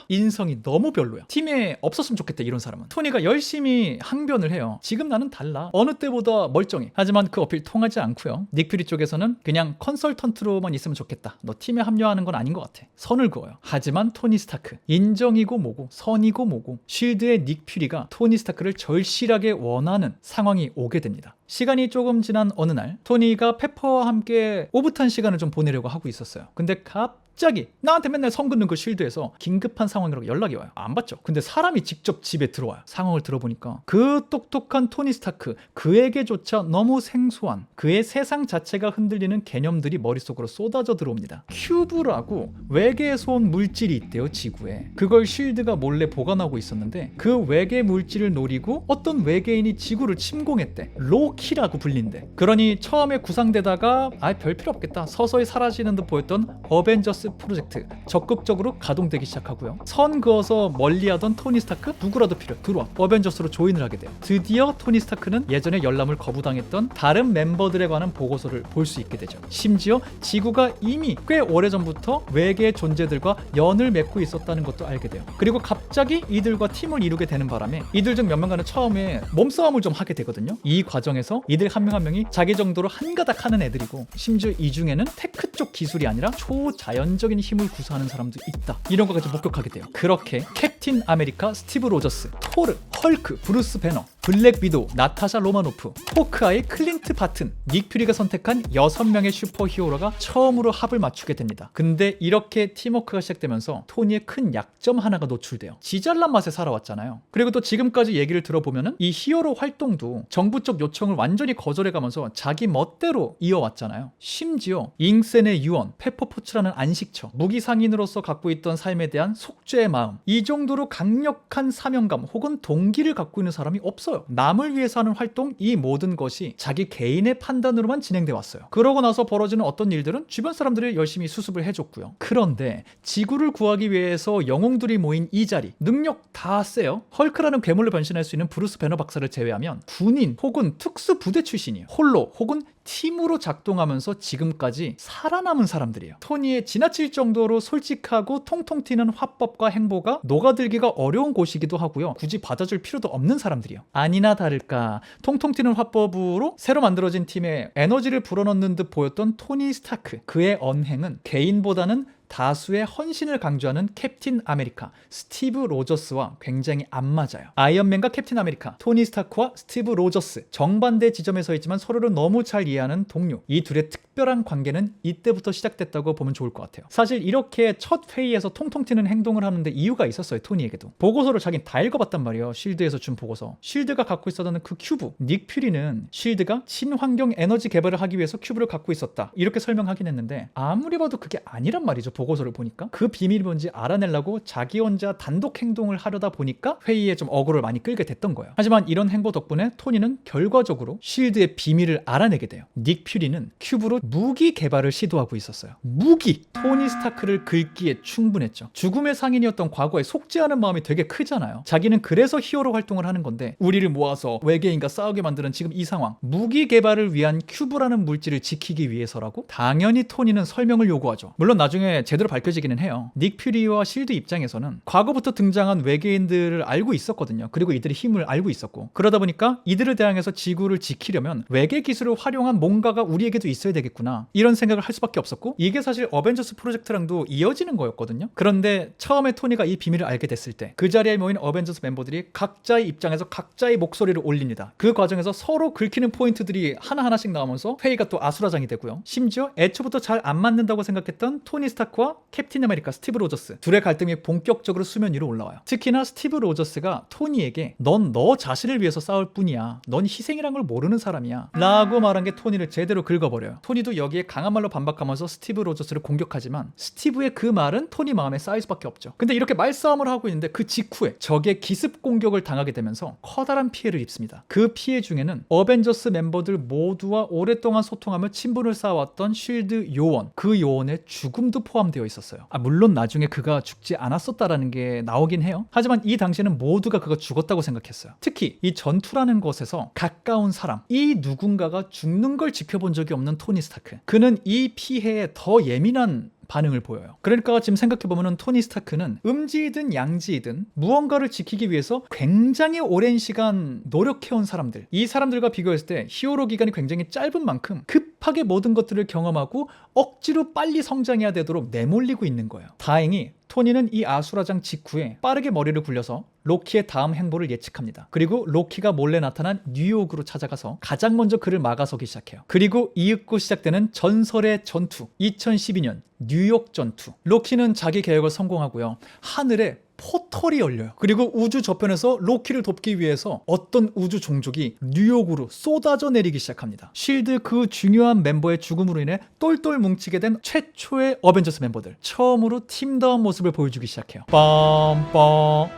인성이 너무 별로야. 팀에 없었으면 좋겠다 이런 사람은. 토니가 열심히 항변을 해요. 지금 나는 달라. 어느 때보다 멀쩡해. 하지만 그 어필 통하지 않고요. 닉 퓨리 쪽에서는 그냥 컨설턴트로만 있으면 좋겠다. 너 팀에 합류하는 건 아닌 것 같아. 선을 그어요. 하지만 토니 스타크 인정이고 뭐고 선이고 뭐고 쉴드의 닉 퓨리가 토니 스타크를 절실하게 원하는 상황이 오게 됩니다. 시간이 조금 지난 어느 날 토니가 페퍼와 함께 오붓한 시간을 좀 보내려고 하고 있었어요. 근데 갑자기 나한테 맨날 선 긋는 그 쉴드에서 긴급한 상황이라고 연락이 와요. 안 받죠. 근데 사람이 직접 집에 들어와요. 상황을 들어보니까 그 똑똑한 토니 스타크, 그에게조차 너무 생소한 그의 세상 자체가 흔들리는 개념들이 머릿속으로 쏟아져 들어옵니다. 큐브라고 외계에서 온 물질이 있대요, 지구에. 그걸 쉴드가 몰래 보관하고 있었는데 그 외계 물질을 노리고 어떤 외계인이 지구를 침공했대. 로키라고 불린대. 그러니 처음에 구상되다가 별 필요 없겠다, 서서히 사라지는 듯 보였던 어벤져스 프로젝트 적극적으로 가동되기 시작하고요. 선 그어서 멀리하던 토니 스타크, 누구라도 필요, 들어와 어벤져스로 조인을 하게 돼요. 드디어 토니 스타크는 예전에 열람을 거부당했던 다른 멤버들에 관한 보고서를 볼 수 있게 되죠. 심지어 지구가 이미 꽤 오래전부터 외계 존재들과 연을 맺고 있었다는 것도 알게 돼요. 그리고 갑자기 이들과 팀을 이루게 되는 바람에 이들 중 몇 명과는 처음에 몸싸움을 좀 하게 되거든요. 이 과정에서 이들 한 명 한 명이 자기 정도로 한가닥 하는 애들이고, 심지어 이 중에는 테크 쪽 기술이 아니라 초자연적인 힘을 구사하는 사람도 있다, 이런 것까지 목격하게 돼요. 그렇게 캡틴 아메리카 스티브 로저스, 토르, 헐크, 브루스 배너, 블랙 위도우, 나타샤 로마노프, 호크아이, 클린트 바튼, 닉 퓨리가 선택한 6명의 슈퍼히어로가 처음으로 합을 맞추게 됩니다. 근데 이렇게 팀워크가 시작되면서 토니의 큰 약점 하나가 노출돼요. 지잘난 맛에 살아왔잖아요. 그리고 또 지금까지 얘기를 들어보면은 이 히어로 활동도 정부 쪽 요청을 완전히 거절해가면서 자기 멋대로 이어왔잖아요. 심지어 잉센의 유언, 페퍼포츠라는 안식처, 무기 상인으로서 갖고 있던 삶에 대한 속죄의 마음, 이 정도로 강력한 사명감 혹은 동기를 갖고 있는 사람이 없어요. 남을 위해서 하는 활동, 이 모든 것이 자기 개인의 판단으로만 진행돼 왔어요. 그러고 나서 벌어지는 어떤 일들은 주변 사람들이 열심히 수습을 해줬고요. 그런데 지구를 구하기 위해서 영웅들이 모인 이 자리, 능력 다 세요. 헐크라는 괴물로 변신할 수 있는 브루스 배너 박사를 제외하면 군인 혹은 특수 부대 출신이에요. 홀로 혹은 팀으로 작동하면서 지금까지 살아남은 사람들이에요. 토니의 지나칠 정도로 솔직하고 통통 튀는 화법과 행보가 녹아들기가 어려운 곳이기도 하고요. 굳이 받아줄 필요도 없는 사람들이에요. 아니나 다를까 통통 튀는 화법으로 새로 만들어진 팀에 에너지를 불어넣는 듯 보였던 토니 스타크, 그의 언행은 개인보다는 다수의 헌신을 강조하는 캡틴 아메리카 스티브 로저스와 굉장히 안 맞아요. 아이언맨과 캡틴 아메리카, 토니 스타크와 스티브 로저스, 정반대 지점에 서 있지만 서로를 너무 잘 이해하는 동료, 이 둘의 특별한 관계는 이때부터 시작됐다고 보면 좋을 것 같아요. 사실 이렇게 첫 회의에서 통통 튀는 행동을 하는데 이유가 있었어요. 토니에게도 보고서를 자긴 다 읽어봤단 말이에요. 쉴드에서 준 보고서. 쉴드가 갖고 있었던 그 큐브, 닉 퓨리는 쉴드가 친환경 에너지 개발을 하기 위해서 큐브를 갖고 있었다, 이렇게 설명하긴 했는데 아무리 봐도 그게 아니란 말이죠. 보고서를 보니까 그 비밀이 뭔지 알아내려고 자기 혼자 단독 행동을 하려다 보니까 회의에 좀 어그로를 많이 끌게 됐던 거예요. 하지만 이런 행보 덕분에 토니는 결과적으로 쉴드의 비밀을 알아내게 돼요. 닉 퓨리는 큐브로 무기 개발을 시도하고 있었어요. 무기! 토니 스타크를 긁기에 충분했죠. 죽음의 상인이었던 과거에 속죄하는 마음이 되게 크잖아요. 자기는 그래서 히어로 활동을 하는 건데 우리를 모아서 외계인과 싸우게 만드는 지금 이 상황, 무기 개발을 위한 큐브라는 물질을 지키기 위해서라고? 당연히 토니는 설명을 요구하죠. 물론 나중에 제대로 밝혀지기는 해요. 닉 퓨리와 실드 입장에서는 과거부터 등장한 외계인들을 알고 있었거든요. 그리고 이들의 힘을 알고 있었고, 그러다 보니까 이들을 대항해서 지구를 지키려면 외계 기술을 활용한 뭔가가 우리에게도 있어야 되겠구나, 이런 생각을 할 수밖에 없었고, 이게 사실 어벤져스 프로젝트랑도 이어지는 거였거든요. 그런데 처음에 토니가 이 비밀을 알게 됐을 때 그 자리에 모인 어벤져스 멤버들이 각자의 입장에서 각자의 목소리를 올립니다. 그 과정에서 서로 긁히는 포인트들이 하나하나씩 나오면서 회의가 또 아수라장이 되고요. 심지어 애초부터 잘 안 맞는다고 생각했던 토니 스타크와 캡틴 아메리카 스티브 로저스, 둘의 갈등이 본격적으로 수면 위로 올라와요. 특히나 스티브 로저스가 토니에게 넌 너 자신을 위해서 싸울 뿐이야, 넌 희생이란 걸 모르는 사람이야 라고 말한 게 토니를 제대로 긁어버려요. 토니도 여기에 강한 말로 반박하면서 스티브 로저스를 공격하지만 스티브의 그 말은 토니 마음에 쌓일 수밖에 없죠. 근데 이렇게 말싸움을 하고 있는데 그 직후에 적의 기습 공격을 당하게 되면서 커다란 피해를 입습니다. 그 피해 중에는 어벤져스 멤버들 모두와 오랫동안 소통하며 친분을 쌓아왔던 쉴드 요원, 그 요원의 죽음도 포함되어 있었어요. 물론 나중에 그가 죽지 않았었다라는 게 나오긴 해요. 하지만 이 당시에는 모두가 그가 죽었다고 생각했어요. 특히 이 전투라는 것에서 가까운 사람, 이 누군가가 죽는 걸 지켜본 적이 없는 토니 스타크, 그는 이 피해에 더 예민한 반응을 보여요. 그러니까 지금 생각해보면 토니 스타크는 음지이든 양지이든 무언가를 지키기 위해서 굉장히 오랜 시간 노력해온 사람들, 이 사람들과 비교했을 때 히어로 기간이 굉장히 짧은 만큼 급 급하게 모든 것들을 경험하고 억지로 빨리 성장해야 되도록 내몰리고 있는 거예요. 다행히 토니는 이 아수라장 직후에 빠르게 머리를 굴려서 로키의 다음 행보를 예측합니다. 그리고 로키가 몰래 나타난 뉴욕으로 찾아가서 가장 먼저 그를 막아서기 시작해요. 그리고 이윽고 시작되는 전설의 전투, 2012년 뉴욕 전투. 로키는 자기 계획을 성공하고요. 하늘에 포털이 열려요. 그리고 우주 저편에서 로키를 돕기 위해서 어떤 우주 종족이 뉴욕으로 쏟아져 내리기 시작합니다. 쉴드 그 중요한 멤버의 죽음으로 인해 똘똘 뭉치게 된 최초의 어벤져스 멤버들, 처음으로 팀다운 모습을 보여주기 시작해요. 빰빰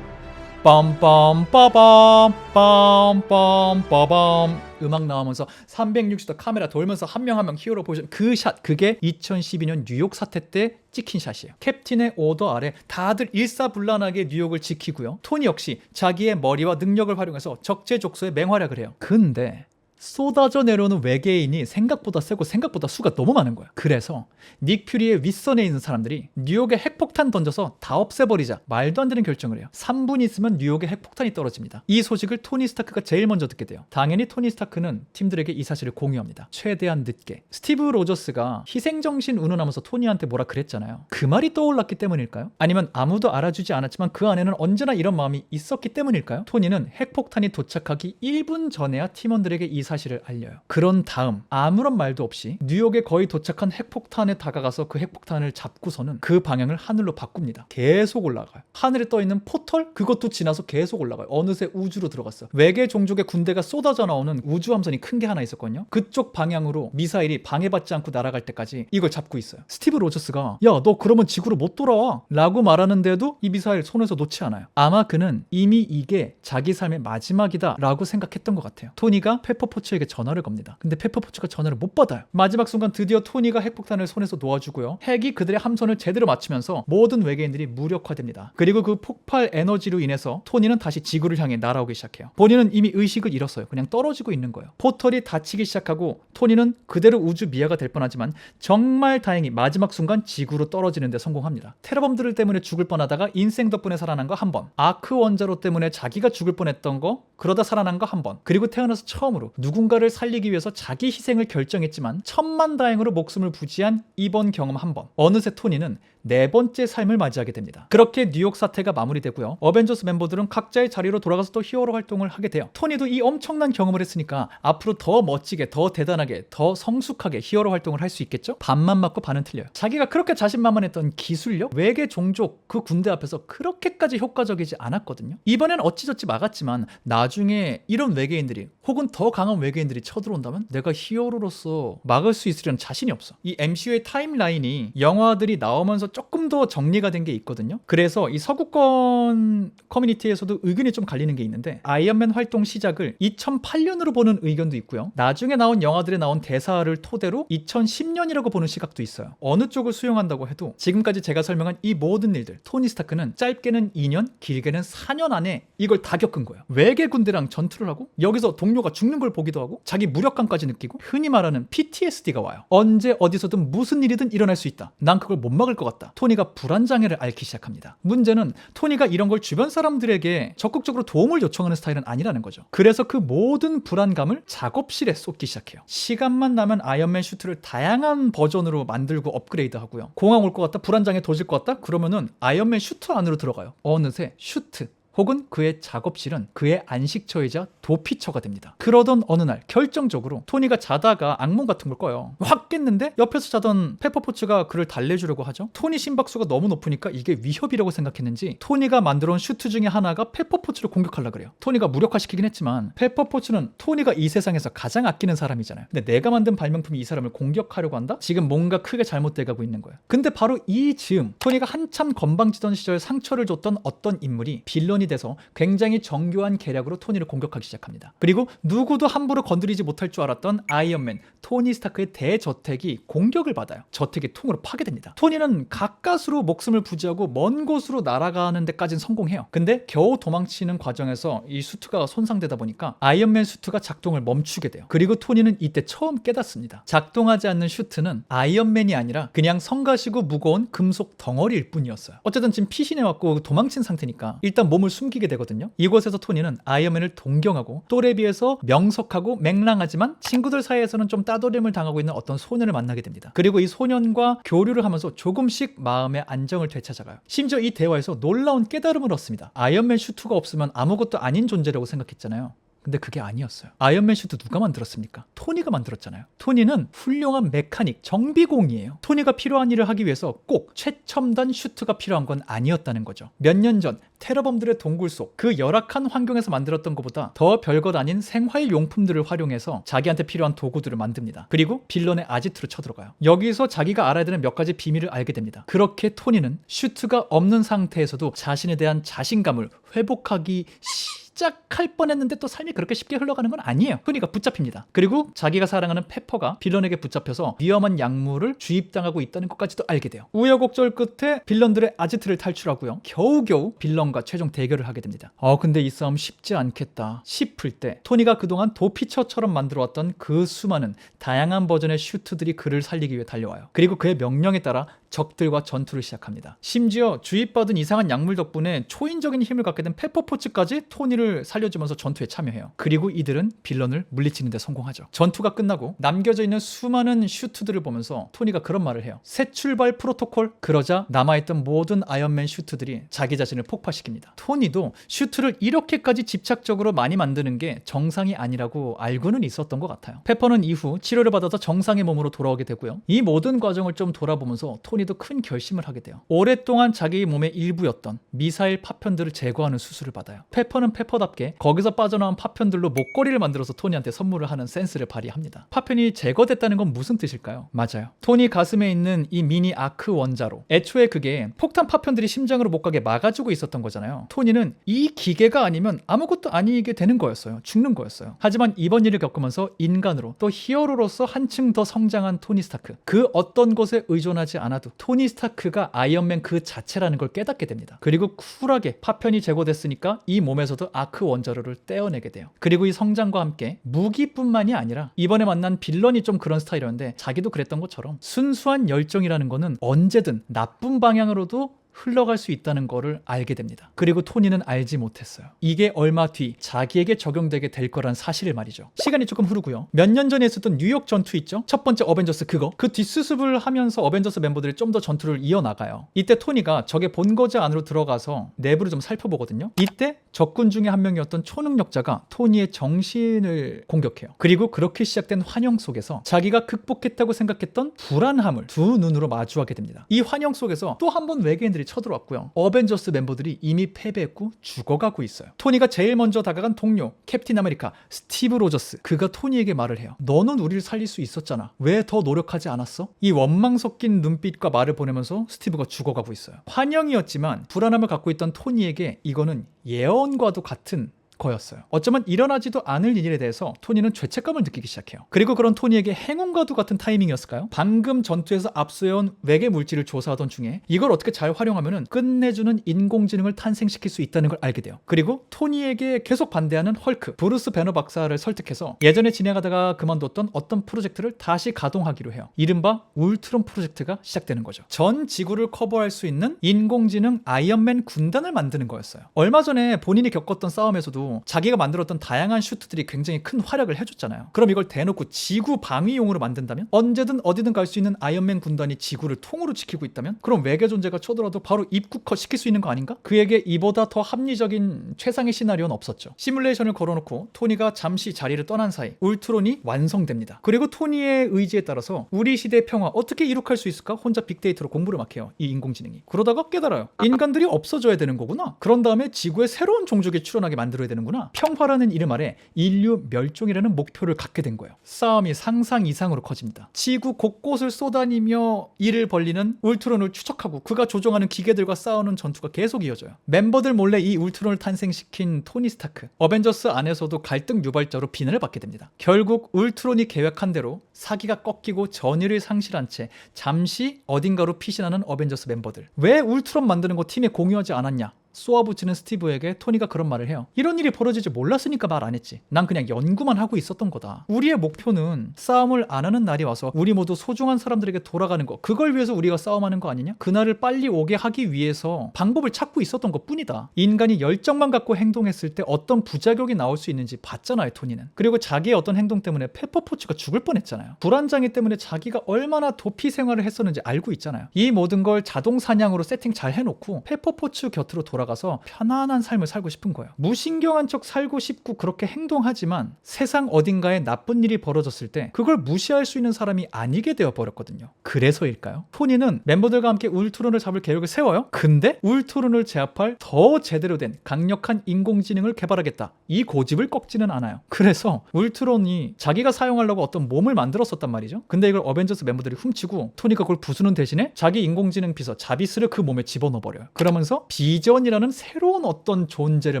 빰빰빠밤 빰빰빠밤 음악 나오면서 360도 카메라 돌면서 한 명 한 명 히어로 보여주는 그 샷, 그게 2012년 뉴욕 사태 때 찍힌 샷이에요. 캡틴의 오더 아래 다들 일사불란하게 뉴욕을 지키고요. 토니 역시 자기의 머리와 능력을 활용해서 적재적소에 맹활약을 해요. 근데 쏟아져 내려오는 외계인이 생각보다 세고 생각보다 수가 너무 많은 거야. 그래서 닉 퓨리의 윗선에 있는 사람들이 뉴욕에 핵폭탄 던져서 다 없애버리자, 말도 안 되는 결정을 해요. 3분 있으면 뉴욕에 핵폭탄이 떨어집니다. 이 소식을 토니 스타크가 제일 먼저 듣게 돼요. 당연히 토니 스타크는 팀들에게 이 사실을 공유합니다. 최대한 늦게. 스티브 로저스가 희생정신 운운하면서 토니한테 뭐라 그랬잖아요. 그 말이 떠올랐기 때문일까요? 아니면 아무도 알아주지 않았지만 그 안에는 언제나 이런 마음이 있었기 때문일까요? 토니는 핵폭탄이 도착하기 1분 전에야 팀원들에게 이 사실을 알려요. 그런 다음 아무런 말도 없이 뉴욕에 거의 도착한 핵폭탄에 다가가서 그 핵폭탄을 잡고서는 그 방향을 하늘로 바꿉니다. 계속 올라가요. 하늘에 떠있는 포털? 그것도 지나서 계속 올라가요. 어느새 우주로 들어갔어요. 외계 종족의 군대가 쏟아져 나오는 우주함선이 큰 게 하나 있었거든요. 그쪽 방향으로 미사일이 방해받지 않고 날아갈 때까지 이걸 잡고 있어요. 스티브 로저스가 야, 너 그러면 지구로 못 돌아와 라고 말하는데도 이 미사일 손에서 놓지 않아요. 아마 그는 이미 이게 자기 삶의 마지막이다 라고 생각했던 것 같아요. 토니가 페퍼포츠에게 전화를 겁니다. 근데 페퍼포츠가 전화를 못 받아요. 마지막 순간 드디어 토니가 핵폭탄을 손에서 놓아주고요. 핵이 그들의 함선을 제대로 맞추면서 모든 외계인들이 무력화됩니다. 그리고 그 폭발 에너지로 인해서 토니는 다시 지구를 향해 날아오기 시작해요. 본인은 이미 의식을 잃었어요. 그냥 떨어지고 있는 거예요. 포털이 닫히기 시작하고 토니는 그대로 우주 미아가 될 뻔하지만 정말 다행히 마지막 순간 지구로 떨어지는 데 성공합니다. 테러범들 때문에 죽을 뻔하다가 인생 덕분에 살아난 거 한 번, 아크 원자로 때문에 자기가 죽을 뻔했던 거 그러다 살아난 거 한 번, 그리고 태어나서 처음으로 누군가를 살리기 위해서 자기 희생을 결정했지만 천만다행으로 목숨을 부지한 이번 경험 한 번. 어느새 토니는 네 번째 삶을 맞이하게 됩니다. 그렇게 뉴욕 사태가 마무리되고요. 어벤져스 멤버들은 각자의 자리로 돌아가서 또 히어로 활동을 하게 돼요. 토니도 이 엄청난 경험을 했으니까 앞으로 더 멋지게, 더 대단하게, 더 성숙하게 히어로 활동을 할 수 있겠죠? 반만 맞고 반은 틀려요. 자기가 그렇게 자신만만했던 기술력, 외계 종족 그 군대 앞에서 그렇게까지 효과적이지 않았거든요. 이번엔 어찌저찌 막았지만 나중에 이런 외계인들이 혹은 더 강한 외계인들이 쳐들어온다면 내가 히어로로서 막을 수 있으려는 자신이 없어. 이 MCU의 타임라인이 영화들이 나오면서 조금 더 정리가 된 게 있거든요. 그래서 이 서구권 커뮤니티에서도 의견이 좀 갈리는 게 있는데 아이언맨 활동 시작을 2008년으로 보는 의견도 있고요. 나중에 나온 영화들에 나온 대사를 토대로 2010년이라고 보는 시각도 있어요. 어느 쪽을 수용한다고 해도 지금까지 제가 설명한 이 모든 일들, 토니 스타크는 짧게는 2년, 길게는 4년 안에 이걸 다 겪은 거예요. 외계 군대랑 전투를 하고 여기서 동료가 죽는 걸 보기도 하고 자기 무력감까지 느끼고 흔히 말하는 PTSD가 와요. 언제 어디서든 무슨 일이든 일어날 수 있다. 난 그걸 못 막을 것 같다. 토니가 불안장애를 앓기 시작합니다. 문제는 토니가 이런 걸 주변 사람들에게 적극적으로 도움을 요청하는 스타일은 아니라는 거죠. 그래서 그 모든 불안감을 작업실에 쏟기 시작해요. 시간만 나면 아이언맨 슈트를 다양한 버전으로 만들고 업그레이드 하고요. 공항 올 것 같다? 불안장애 도질 것 같다? 그러면은 아이언맨 슈트 안으로 들어가요. 어느새 슈트 혹은 그의 작업실은 그의 안식처이자 도피처가 됩니다. 그러던 어느 날 결정적으로 토니가 자다가 악몽 같은 걸 꿔요. 확 깼는데 옆에서 자던 페퍼포츠가 그를 달래주려고 하죠. 토니 심박수가 너무 높으니까 이게 위협이라고 생각했는지 토니가 만들어온 슈트 중에 하나가 페퍼포츠를 공격하려고 그래요. 토니가 무력화시키긴 했지만 페퍼포츠는 토니가 이 세상에서 가장 아끼는 사람이잖아요. 근데 내가 만든 발명품이 이 사람을 공격하려고 한다? 지금 뭔가 크게 잘못돼가고 있는 거예요. 근데 바로 이 즈음 토니가 한참 건방지던 시절 상처를 줬던 어떤 인물이 빌런이 돼서 굉장히 정교한 계략으로 토니를 공격하기 시작합니다. 그리고 누구도 함부로 건드리지 못할 줄 알았던 아이언맨 토니 스타크의 대저택이 공격을 받아요. 저택이 통으로 파괴됩니다. 토니는 가까스로 목숨을 부지하고 먼 곳으로 날아가는 데까지는 성공해요. 근데 겨우 도망치는 과정에서 이 수트가 손상되다 보니까 아이언맨 수트가 작동을 멈추게 돼요. 그리고 토니는 이때 처음 깨닫습니다. 작동하지 않는 슈트는 아이언맨이 아니라 그냥 성가시고 무거운 금속 덩어리일 뿐이었어요. 어쨌든 지금 피신해왔고 도망친 상태니까 일단 몸을 숨기게 되거든요. 이곳에서 토니는 아이언맨을 동경하고 또래에 비해서 명석하고 맹랑하지만 친구들 사이에서는 좀 따돌림을 당하고 있는 어떤 소년을 만나게 됩니다. 그리고 이 소년과 교류를 하면서 조금씩 마음의 안정을 되찾아가요. 심지어 이 대화에서 놀라운 깨달음을 얻습니다. 아이언맨 슈트가 없으면 아무것도 아닌 존재라고 생각했잖아요. 근데 그게 아니었어요. 아이언맨 슈트 누가 만들었습니까? 토니가 만들었잖아요. 토니는 훌륭한 메카닉, 정비공이에요. 토니가 필요한 일을 하기 위해서 꼭 최첨단 슈트가 필요한 건 아니었다는 거죠. 몇 년 전 테러범들의 동굴 속 그 열악한 환경에서 만들었던 것보다 더 별것 아닌 생활용품들을 활용해서 자기한테 필요한 도구들을 만듭니다. 그리고 빌런의 아지트로 쳐들어가요. 여기서 자기가 알아야 되는 몇 가지 비밀을 알게 됩니다. 그렇게 토니는 슈트가 없는 상태에서도 자신에 대한 자신감을 회복하기 시작할 뻔했는데 또 삶이 그렇게 쉽게 흘러가는 건 아니에요. 토니가 붙잡힙니다. 그리고 자기가 사랑하는 페퍼가 빌런에게 붙잡혀서 위험한 약물을 주입당하고 있다는 것까지도 알게 돼요. 우여곡절 끝에 빌런들의 아지트를 탈출하고요. 겨우겨우 빌런과 최종 대결을 하게 됩니다. 근데 이 싸움 쉽지 않겠다 싶을 때 토니가 그동안 도피처처럼 만들어왔던 그 수많은 다양한 버전의 슈트들이 그를 살리기 위해 달려와요. 그리고 그의 명령에 따라 적들과 전투를 시작합니다. 심지어 주입받은 이상한 약물 덕분에 초인적인 힘을 갖게 된 페퍼포츠까지 토니를 살려주면서 전투에 참여해요. 그리고 이들은 빌런을 물리치는 데 성공하죠. 전투가 끝나고 남겨져 있는 수많은 슈트들을 보면서 토니가 그런 말을 해요. 새 출발 프로토콜? 그러자 남아있던 모든 아이언맨 슈트들이 자기 자신을 폭파시킵니다. 토니도 슈트를 이렇게까지 집착적으로 많이 만드는 게 정상이 아니라고 알고는 있었던 것 같아요. 페퍼는 이후 치료를 받아서 정상의 몸으로 돌아오게 되고요. 이 모든 과정을 좀 돌아보면서 토니도 큰 결심을 하게 돼요. 오랫동안 자기 몸의 일부였던 미사일 파편들을 제거하는 수술을 받아요. 페퍼는 페퍼답게 거기서 빠져나온 파편들로 목걸이를 만들어서 토니한테 선물을 하는 센스를 발휘합니다. 파편이 제거됐다는 건 무슨 뜻일까요? 맞아요. 토니 가슴에 있는 이 미니 아크 원자로, 애초에 그게 폭탄 파편들이 심장으로 못 가게 막아주고 있었던 거잖아요. 토니는 이 기계가 아니면 아무것도 아니게 되는 거였어요. 죽는 거였어요. 하지만 이번 일을 겪으면서 인간으로 또 히어로로서 한층 더 성장한 토니 스타크, 그 어떤 것에 의존하지 않아도 토니 스타크가 아이언맨 그 자체라는 걸 깨닫게 됩니다. 그리고 쿨하게 파편이 제거됐으니까 이 몸에서도 아크 원자로를 떼어내게 돼요. 그리고 이 성장과 함께 무기뿐만이 아니라 이번에 만난 빌런이 좀 그런 스타일이었는데 자기도 그랬던 것처럼 순수한 열정이라는 거는 언제든 나쁜 방향으로도 흘러갈 수 있다는 거를 알게 됩니다. 그리고 토니는 알지 못했어요. 이게 얼마 뒤 자기에게 적용되게 될 거란 사실을 말이죠. 시간이 조금 흐르고요. 몇 년 전에 있었던 뉴욕 전투 있죠? 첫 번째 어벤져스 그거. 그 뒷수습을 하면서 어벤져스 멤버들이 좀 더 전투를 이어나가요. 이때 토니가 적의 본거지 안으로 들어가서 내부를 좀 살펴보거든요. 이때 적군 중에 한 명이었던 초능력자가 토니의 정신을 공격해요. 그리고 그렇게 시작된 환영 속에서 자기가 극복했다고 생각했던 불안함을 두 눈으로 마주하게 됩니다. 이 환영 속에서 또 한 번 외계인들이 쳐들어왔고요. 어벤져스 멤버들이 이미 패배했고 죽어가고 있어요. 토니가 제일 먼저 다가간 동료 캡틴 아메리카 스티브 로저스, 그가 토니에게 말을 해요. 너는 우리를 살릴 수 있었잖아. 왜 더 노력하지 않았어? 이 원망 섞인 눈빛과 말을 보내면서 스티브가 죽어가고 있어요. 환영이었지만 불안함을 갖고 있던 토니에게 이거는 예언과도 같은 거였어요. 어쩌면 일어나지도 않을 일에 대해서 토니는 죄책감을 느끼기 시작해요. 그리고 그런 토니에게 행운과도 같은 타이밍이었을까요? 방금 전투에서 압수해온 외계 물질을 조사하던 중에 이걸 어떻게 잘 활용하면 끝내주는 인공지능을 탄생시킬 수 있다는 걸 알게 돼요. 그리고 토니에게 계속 반대하는 헐크, 브루스 배너 박사를 설득해서 예전에 진행하다가 그만뒀던 어떤 프로젝트를 다시 가동하기로 해요. 이른바 울트론 프로젝트가 시작되는 거죠. 전 지구를 커버할 수 있는 인공지능 아이언맨 군단을 만드는 거였어요. 얼마 전에 본인이 겪었던 싸움에서도 자기가 만들었던 다양한 슈트들이 굉장히 큰 활약을 해줬잖아요. 그럼 이걸 대놓고 지구 방위용으로 만든다면? 언제든 어디든 갈 수 있는 아이언맨 군단이 지구를 통으로 지키고 있다면? 그럼 외계 존재가 쳐들어도 바로 입국화 시킬 수 있는 거 아닌가? 그에게 이보다 더 합리적인 최상의 시나리오는 없었죠. 시뮬레이션을 걸어놓고 토니가 잠시 자리를 떠난 사이 울트론이 완성됩니다. 그리고 토니의 의지에 따라서 우리 시대의 평화 어떻게 이룩할 수 있을까? 혼자 빅데이터로 공부를 막 해요. 이 인공지능이. 그러다가 깨달아요. 인간들이 없어져야 되는 거구나. 그런 다음에 지구에 새로운 종족이 출현하게 만들어야 되는구나. 평화라는 이름 아래 인류 멸종이라는 목표를 갖게 된 거예요. 싸움이 상상 이상으로 커집니다. 지구 곳곳을 쏘다니며 일을 벌리는 울트론을 추적하고 그가 조종하는 기계들과 싸우는 전투가 계속 이어져요. 멤버들 몰래 이 울트론을 탄생시킨 토니 스타크, 어벤져스 안에서도 갈등 유발자로 비난을 받게 됩니다. 결국 울트론이 계획한 대로 사기가 꺾이고 전의를 상실한 채 잠시 어딘가로 피신하는 어벤져스 멤버들. 왜 울트론 만드는 거 팀에 공유하지 않았냐? 쏘아붙이는 스티브에게 토니가 그런 말을 해요. 이런 일이 벌어질 줄 몰랐으니까 말 안 했지. 난 그냥 연구만 하고 있었던 거다. 우리의 목표는 싸움을 안 하는 날이 와서 우리 모두 소중한 사람들에게 돌아가는 거, 그걸 위해서 우리가 싸움하는 거 아니냐? 그날을 빨리 오게 하기 위해서 방법을 찾고 있었던 것 뿐이다. 인간이 열정만 갖고 행동했을 때 어떤 부작용이 나올 수 있는지 봤잖아요, 토니는. 그리고 자기의 어떤 행동 때문에 페퍼포츠가 죽을 뻔했잖아요. 불안장애 때문에 자기가 얼마나 도피 생활을 했었는지 알고 있잖아요. 이 모든 걸 자동 사냥으로 세팅 잘 해놓고 페퍼포츠 곁으로 돌아가서 편안한 삶을 살고 싶은 거예요. 무신경한 척 살고 싶고 그렇게 행동하지만 세상 어딘가에 나쁜 일이 벌어졌을 때 그걸 무시할 수 있는 사람이 아니게 되어버렸거든요. 그래서일까요? 토니는 멤버들과 함께 울트론을 잡을 계획을 세워요. 근데 울트론을 제압할 더 제대로 된 강력한 인공지능을 개발하겠다. 이 고집을 꺾지는 않아요. 그래서 울트론이 자기가 사용하려고 어떤 몸을 만들었었단 말이죠. 근데 이걸 어벤져스 멤버들이 훔치고 토니가 그걸 부수는 대신에 자기 인공지능 비서 자비스를 그 몸에 집어넣어버려요. 그러면서 비전이라는 새로운 어떤 존재를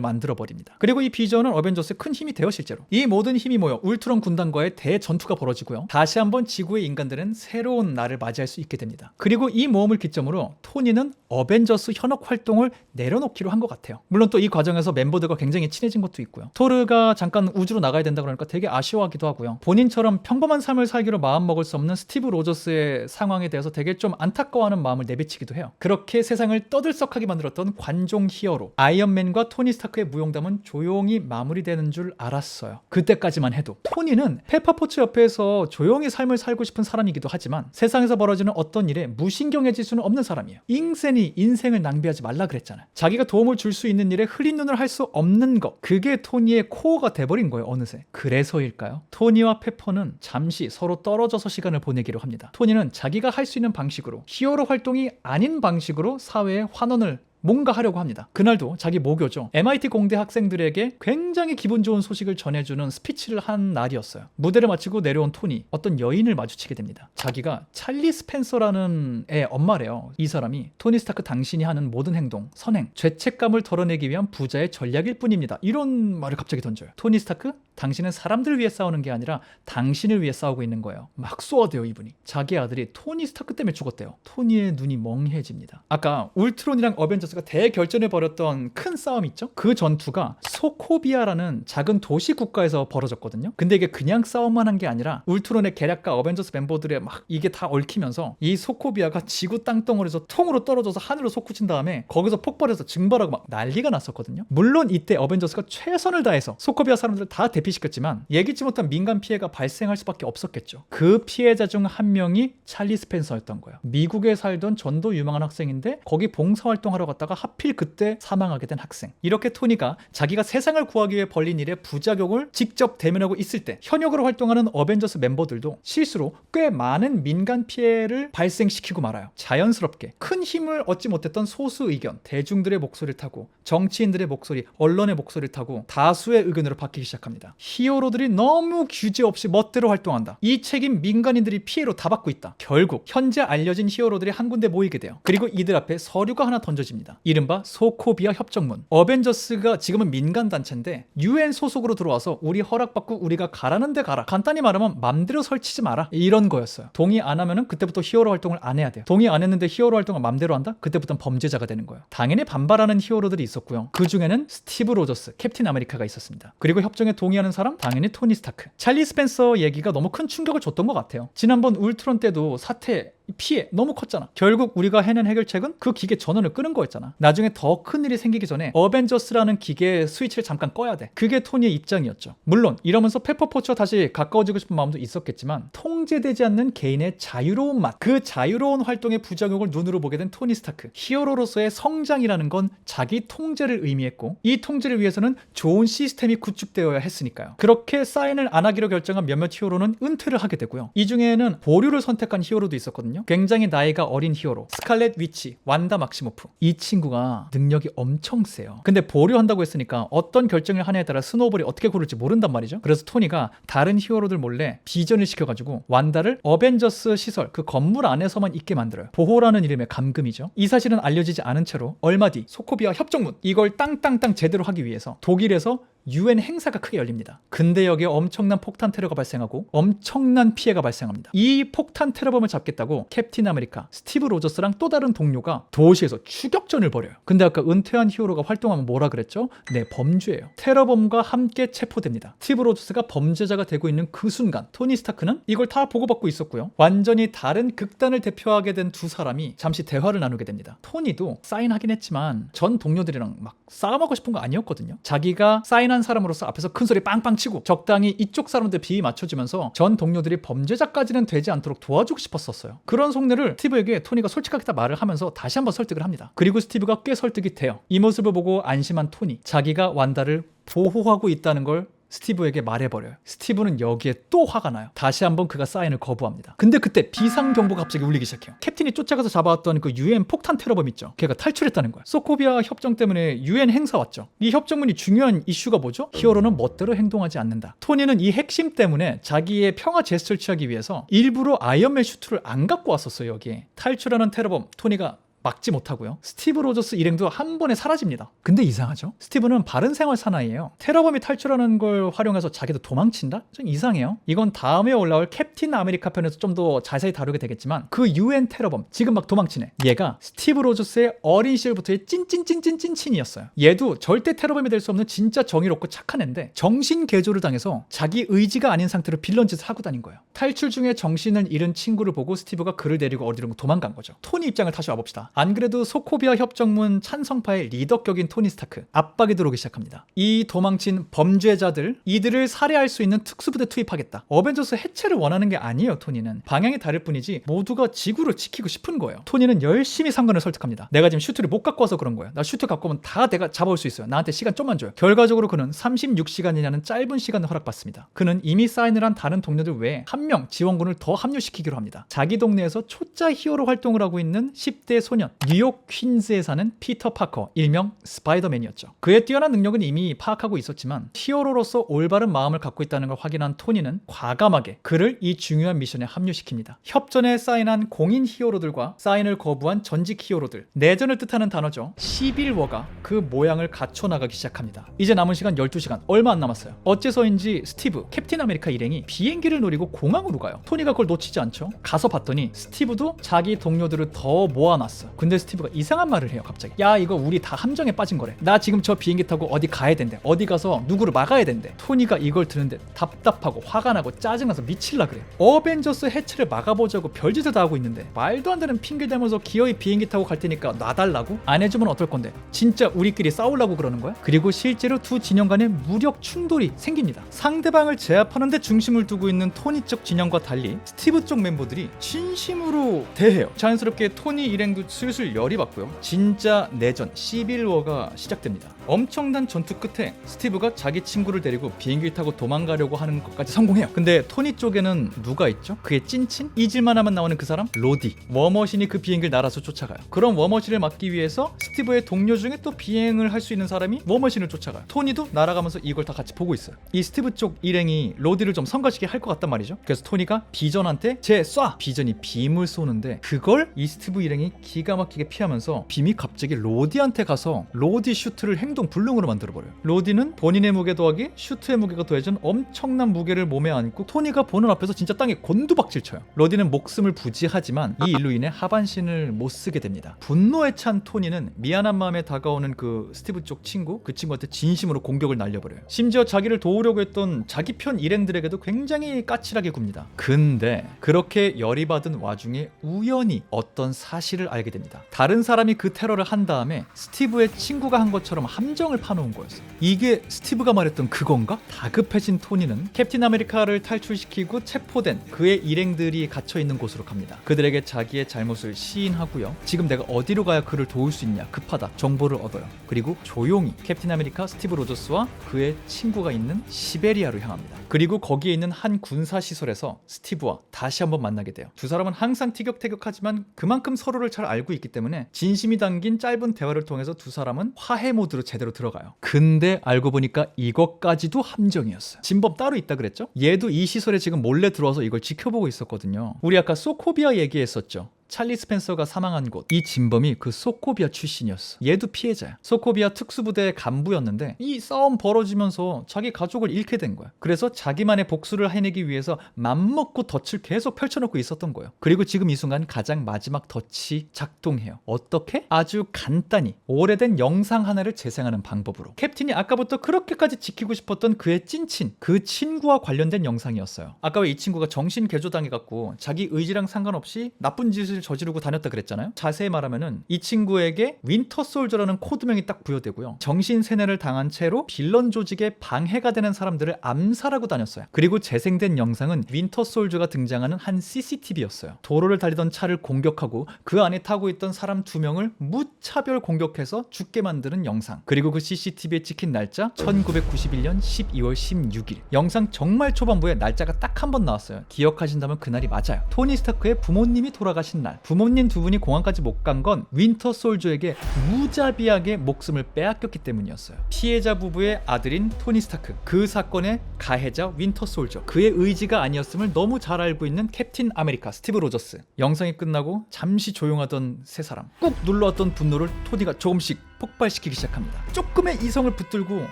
만들어버립니다. 그리고 이 비전은 어벤져스의 큰 힘이 되어 실제로. 이 모든 힘이 모여 울트론 군단과의 대전투가 벌어지고요. 다시 한번 지구의 인간들은 새로운 날을 맞이할 수 있게 됩니다. 그리고 이 모험을 기점으로 토니는 어벤져스 현역 활동을 내려놓기로 한 것 같아요. 물론 또 이 과정에서 멤버들과 굉장히 친해진 것도 있고요. 토르가 잠깐 우주로 나가야 된다 그러니까 되게 아쉬워하기도 하고요. 본인처럼 평범한 삶을 살기로 마음먹을 수 없는 스티브 로저스의 상황에 대해서 되게 좀 안타까워하는 마음을 내비치기도 해요. 그렇게 세상을 떠들썩하게 만들었던 관종 히어로 아이언맨과 토니 스타크의 무용담은 조용히 마무리되는 줄 알았어요. 그때까지만 해도 토니는 페퍼포츠 옆에서 조용히 삶을 살고 싶은 사람이기도 하지만 세상에서 벌어지는 어떤 일에 무신경해질 수는 없는 사람이에요. 잉센이 인생을 낭비하지 말라 그랬잖아요. 자기가 도움을 줄 수 있는 일에 흐린 눈을 할 수 없는 것, 그게 토니의 코어가 돼버린 거예요. 어느새. 그래서일까요? 토니와 페퍼는 잠시 서로 떨어져서 시간을 보내기로 합니다. 토니는 자기가 할 수 있는 방식으로, 히어로 활동이 아닌 방식으로 사회에 환원을 뭔가 하려고 합니다. 그날도 자기 모교죠. MIT 공대 학생들에게 굉장히 기분 좋은 소식을 전해주는 스피치를 한 날이었어요. 무대를 마치고 내려온 토니, 어떤 여인을 마주치게 됩니다. 자기가 찰리 스펜서라는 애 엄마래요. 이 사람이 토니 스타크 당신이 하는 모든 행동, 선행, 죄책감을 덜어내기 위한 부자의 전략일 뿐입니다. 이런 말을 갑자기 던져요. 토니 스타크, 당신은 사람들을 위해 싸우는 게 아니라 당신을 위해 싸우고 있는 거예요. 막 쏘아대요, 이분이. 자기 아들이 토니 스타크 때문에 죽었대요. 토니의 눈이 멍해집니다. 아까 울트론이랑 어벤져스가 대결전해버렸던 큰 싸움 있죠? 그 전투가 소코비아라는 작은 도시 국가에서 벌어졌거든요. 근데 이게 그냥 싸움만 한 게 아니라 울트론의 계략과 어벤져스 멤버들의 막 이게 다 얽히면서 이 소코비아가 지구 땅덩어리에서 통으로 떨어져서 하늘로 솟구친 다음에 거기서 폭발해서 증발하고 막 난리가 났었거든요. 물론 이때 어벤져스가 최선을 다해서 소코비아 사람들을 다 대피시켰지만 예기치 못한 민간 피해가 발생할 수밖에 없었겠죠. 그 피해자 중 한 명이 찰리 스펜서였던 거예요. 미국에 살던 전도 유망한 학생인데 거기 봉사활동하러 갔다가 하필 그때 사망하게 된 학생. 이렇게 토니가 자기가 세상을 구하기 위해 벌린 일의 부작용을 직접 대면하고 있을 때 현역으로 활동하는 어벤져스 멤버들도 실수로 꽤 많은 민간 피해를 발생시키고 말아요. 자연스럽게 큰 힘을 얻지 못했던 소수 의견, 대중들의 목소리를 타고 정치인들의 목소리, 언론의 목소리를 타고 다수의 의견으로 바뀌기 시작합니다. 히어로들이 너무 규제 없이 멋대로 활동한다. 이 책임 민간인들이 피해로 다 받고 있다. 결국 현재 알려진 히어로들이 한 군데 모이게 돼요. 그리고 이들 앞에 서류가 하나 던져집니다. 이른바 소코비아 협정문. 어벤져스가 지금은 민간 단체인데 UN 소속으로 들어와서 우리 허락받고 우리가 가라는 데 가라. 간단히 말하면 맘대로 설치지 마라. 이런 거였어요. 동의 안 하면은 그때부터 히어로 활동을 안 해야 돼요. 동의 안 했는데 히어로 활동을 맘대로 한다? 그때부터는 범죄자가 되는 거예요. 당연히 반발하는 히어로들이 있었고요. 그 중에는 스티브 로저스, 캡틴 아메리카가 있었습니다. 그리고 협정에 동의하는 사람? 당연히 토니 스타크. 찰리 스펜서 얘기가 너무 큰 충격을 줬던 것 같아요. 지난번 울트론 때도 사태 피해 너무 컸잖아. 결국 우리가 해낸 해결책은 그 기계 전원을 끄는 거였잖아. 나중에 더 큰 일이 생기기 전에 어벤져스라는 기계의 스위치를 잠깐 꺼야 돼. 그게 토니의 입장이었죠. 물론 이러면서 페퍼포츠와 다시 가까워지고 싶은 마음도 있었겠지만 통제되지 않는 개인의 자유로운 맛, 그 자유로운 활동의 부작용을 눈으로 보게 된 토니 스타크. 히어로로서의 성장이라는 건 자기 통제를 의미했고 이 통제를 위해서는 좋은 시스템이 구축되어야 했으니까요. 그렇게 사인을 안 하기로 결정한 몇몇 히어로는 은퇴를 하게 되고요. 이 중에는 보류를 선택한 히어로도 있었거든요. 굉장히 나이가 어린 히어로 스칼렛 위치, 완다 막시모프. 이 친구가 능력이 엄청 세요. 근데 보류한다고 했으니까 어떤 결정을 하냐에 따라 스노우볼이 어떻게 고를지 모른단 말이죠. 그래서 토니가 다른 히어로들 몰래 비전을 시켜가지고 완다를 어벤져스 시설 그 건물 안에서만 있게 만들어요. 보호라는 이름의 감금이죠. 이 사실은 알려지지 않은 채로 얼마 뒤 소코비아 협정문, 이걸 땅땅땅 제대로 하기 위해서 독일에서 UN 행사가 크게 열립니다. 근데 여기에 엄청난 폭탄 테러가 발생하고 엄청난 피해가 발생합니다. 이 폭탄 테러범을 잡겠다고 캡틴 아메리카 스티브 로저스랑 또 다른 동료가 도시에서 추격전을 벌여요. 근데 아까 은퇴한 히어로가 활동하면 뭐라 그랬죠? 네, 범죄예요. 테러범과 함께 체포됩니다. 스티브 로저스가 범죄자가 되고 있는 그 순간 토니 스타크는 이걸 다 보고받고 있었고요. 완전히 다른 극단을 대표하게 된 두 사람이 잠시 대화를 나누게 됩니다. 토니도 사인하긴 했지만 전 동료들이랑 막 싸움하고 싶은 거 아니었거든요. 자기가 사인한 사람으로서 앞에서 큰 소리 빵빵 치고 적당히 이쪽 사람들 비위 맞춰주면서 전 동료들이 범죄자까지는 되지 않도록 도와주고 싶었었어요. 그런 속내를 스티브에게 토니가 솔직하게 다 말을 하면서 다시 한번 설득을 합니다. 그리고 스티브가 꽤 설득이 돼요. 이 모습을 보고 안심한 토니, 자기가 완다를 보호하고 있다는 걸 스티브에게 말해버려요. 스티브는 여기에 또 화가 나요. 다시 한번 그가 사인을 거부합니다. 근데 그때 비상경보가 갑자기 울리기 시작해요. 캡틴이 쫓아가서 잡아왔던 그 UN 폭탄 테러범 있죠. 걔가 탈출했다는 거야. 소코비아 협정 때문에 UN 행사 왔죠. 이 협정문이 중요한 이슈가 뭐죠? 히어로는 멋대로 행동하지 않는다. 토니는 이 핵심 때문에 자기의 평화 제스처를 취하기 위해서 일부러 아이언맨 슈트를 안 갖고 왔었어요. 여기에 탈출하는 테러범 토니가 막지 못하고요. 스티브 로저스 일행도 한 번에 사라집니다. 근데 이상하죠? 스티브는 바른 생활 사나이예요. 테러범이 탈출하는 걸 활용해서 자기도 도망친다? 좀 이상해요. 이건 다음에 올라올 캡틴 아메리카 편에서 좀 더 자세히 다루게 되겠지만 그 UN 테러범 지금 막 도망치네. 얘가 스티브 로저스의 어린 시절부터의 찐친이었어요. 얘도 절대 테러범이 될 수 없는 진짜 정의롭고 착한 애인데 정신 개조를 당해서 자기 의지가 아닌 상태로 빌런 짓을 하고 다닌 거예요. 탈출 중에 정신을 잃은 친구를 보고 스티브가 그를 데리고 어디로 도망간 거죠. 토니 입장을 다시 와봅시다. 안 그래도 소코비아 협정문 찬성파의 리더격인 토니 스타크 압박이 들어오기 시작합니다. 이 도망친 범죄자들 이들을 살해할 수 있는 특수부대 투입하겠다. 어벤져스 해체를 원하는 게 아니에요. 토니는 방향이 다를 뿐이지 모두가 지구를 지키고 싶은 거예요. 토니는 열심히 상관을 설득합니다. 내가 지금 슈트를 못 갖고 와서 그런 거야. 나 슈트 갖고 오면 다 내가 잡아올 수 있어요. 나한테 시간 좀만 줘요. 결과적으로 그는 36시간이냐는 짧은 시간을 허락받습니다. 그는 이미 사인을 한 다른 동료들 외에 한 명 지원군을 더 합류시키기로 합니다. 자기 동네에서 초짜 히어로 활동을 하고 있는 10대 소년 뉴욕 퀸즈에 사는 피터 파커 일명 스파이더맨이었죠. 그의 뛰어난 능력은 이미 파악하고 있었지만 히어로로서 올바른 마음을 갖고 있다는 걸 확인한 토니는 과감하게 그를 이 중요한 미션에 합류시킵니다. 협전에 사인한 공인 히어로들과 사인을 거부한 전직 히어로들, 내전을 뜻하는 단어죠. 시빌워가 그 모양을 갖춰 나가기 시작합니다. 이제 남은 시간 12시간 얼마 안 남았어요. 어째서인지 스티브, 캡틴 아메리카 일행이 비행기를 노리고 공항으로 가요. 토니가 그걸 놓치지 않죠. 가서 봤더니 스티브도 자기 동료들을 더 모아놨어. 근데 스티브가 이상한 말을 해요. 갑자기 야 이거 우리 다 함정에 빠진 거래. 나 지금 저 비행기 타고 어디 가야 된대. 어디 가서 누구를 막아야 된대. 토니가 이걸 들은데 답답하고 화가 나고 짜증나서 미칠라 그래. 어벤져스 해체를 막아보자고 별짓을 다 하고 있는데 말도 안 되는 핑계 대면서 기어이 비행기 타고 갈 테니까 놔달라고? 안 해주면 어떨 건데? 진짜 우리끼리 싸우려고 그러는 거야? 그리고 실제로 두 진영 간의 무력 충돌이 생깁니다. 상대방을 제압하는데 중심을 두고 있는 토니 쪽 진영과 달리 스티브 쪽 멤버들이 진심으로 대해요. 자연스럽게 토니 일행도 슬슬 열이 받고요. 진짜 내전 시빌워가 시작됩니다. 엄청난 전투 끝에 스티브가 자기 친구를 데리고 비행기 타고 도망가려고 하는 것까지 성공해요. 근데 토니 쪽에는 누가 있죠? 그의 찐친? 잊을만 하면 나오는 그 사람? 로디. 워머신이 그 비행기를 날아서 쫓아가요. 그런 워머신을 막기 위해서 스티브의 동료 중에 또 비행을 할 수 있는 사람이 워머신을 쫓아가요. 토니도 날아가면서 이걸 다 같이 보고 있어요. 이 스티브 쪽 일행이 로디를 좀 성가시게 할 것 같단 말이죠. 그래서 토니가 비전한테 쟤 쏴! 비전이 빔을 쏘는데 그걸 이 스티브 일행이 기가 막히게 피하면서 빔이 갑자기 로디한테 가서 로디 슈트를 행동 불능으로 만들어버려요. 로디는 본인의 무게 더하기 슈트의 무게가 더해진 엄청난 무게를 몸에 안고 토니가 보는 앞에서 진짜 땅에 곤두박질 쳐요. 로디는 목숨을 부지하지만 이 일로 인해 하반신을 못 쓰게 됩니다. 분노에 찬 토니는 미안한 마음에 다가오는 그 스티브 쪽 친구, 그 친구한테 진심으로 공격을 날려버려요. 심지어 자기를 도우려고 했던 자기 편 일행들에게도 굉장히 까칠하게 굽니다. 근데 그렇게 열이 받은 와중에 우연히 어떤 사실을 알게 됩니다. 다른 사람이 그 테러를 한 다음에 스티브의 친구가 한 것처럼 함정을 파놓은 거였어요. 이게 스티브가 말했던 그건가? 다급해진 토니는 캡틴 아메리카를 탈출시키고 체포된 그의 일행들이 갇혀있는 곳으로 갑니다. 그들에게 자기의 잘못을 시인하고요. 지금 내가 어디로 가야 그를 도울 수 있냐? 급하다. 정보를 얻어요. 그리고 조용히 캡틴 아메리카 스티브 로저스와 그의 친구가 있는 시베리아로 향합니다. 그리고 거기에 있는 한 군사시설에서 스티브와 다시 한번 만나게 돼요. 두 사람은 항상 티격태격하지만 그만큼 서로를 잘 알고 있기 때문에 진심이 담긴 짧은 대화를 통해서 두 사람은 화해 모드로 제대로 들어가요. 근데 알고 보니까 이것까지도 함정이었어요. 진범 따로 있다 그랬죠? 얘도 이 시설에 지금 몰래 들어와서 이걸 지켜보고 있었거든요. 우리 아까 소코비아 얘기했었죠. 찰리 스펜서가 사망한 곳, 이 진범이 그 소코비아 출신이었어. 얘도 피해자야. 소코비아 특수부대의 간부였는데 이 싸움 벌어지면서 자기 가족을 잃게 된 거야. 그래서 자기만의 복수를 해내기 위해서 맘먹고 덫을 계속 펼쳐놓고 있었던 거예요. 그리고 지금 이 순간 가장 마지막 덫이 작동해요. 어떻게? 아주 간단히 오래된 영상 하나를 재생하는 방법으로. 캡틴이 아까부터 그렇게까지 지키고 싶었던 그의 찐친, 그 친구와 관련된 영상이었어요. 아까 왜 이 친구가 정신 개조당해갖고 자기 의지랑 상관없이 나쁜 짓을 저지르고 다녔다 그랬잖아요. 자세히 말하면은 이 친구에게 윈터 솔저라는 코드명이 딱 부여되고요. 정신 세뇌를 당한 채로 빌런 조직에 방해가 되는 사람들을 암살하고 다녔어요. 그리고 재생된 영상은 윈터 솔저가 등장하는 한 CCTV였어요. 도로를 달리던 차를 공격하고 그 안에 타고 있던 사람 2명을 무차별 공격해서 죽게 만드는 영상. 그리고 그 CCTV에 찍힌 날짜 1991년 12월 16일. 영상 정말 초반부에 날짜가 딱 한 번 나왔어요. 기억하신다면 그날이 맞아요. 토니 스타크의 부모님이 돌아가신 날. 부모님 두 분이 공항까지 못 간 건 윈터 솔저에게 무자비하게 목숨을 빼앗겼기 때문이었어요. 피해자 부부의 아들인 토니 스타크, 그 사건의 가해자 윈터 솔저, 그의 의지가 아니었음을 너무 잘 알고 있는 캡틴 아메리카 스티브 로저스. 영상이 끝나고 잠시 조용하던 세 사람, 꾹 눌러왔던 분노를 토니가 조금씩 폭발시키기 시작합니다. 조금의 이성을 붙들고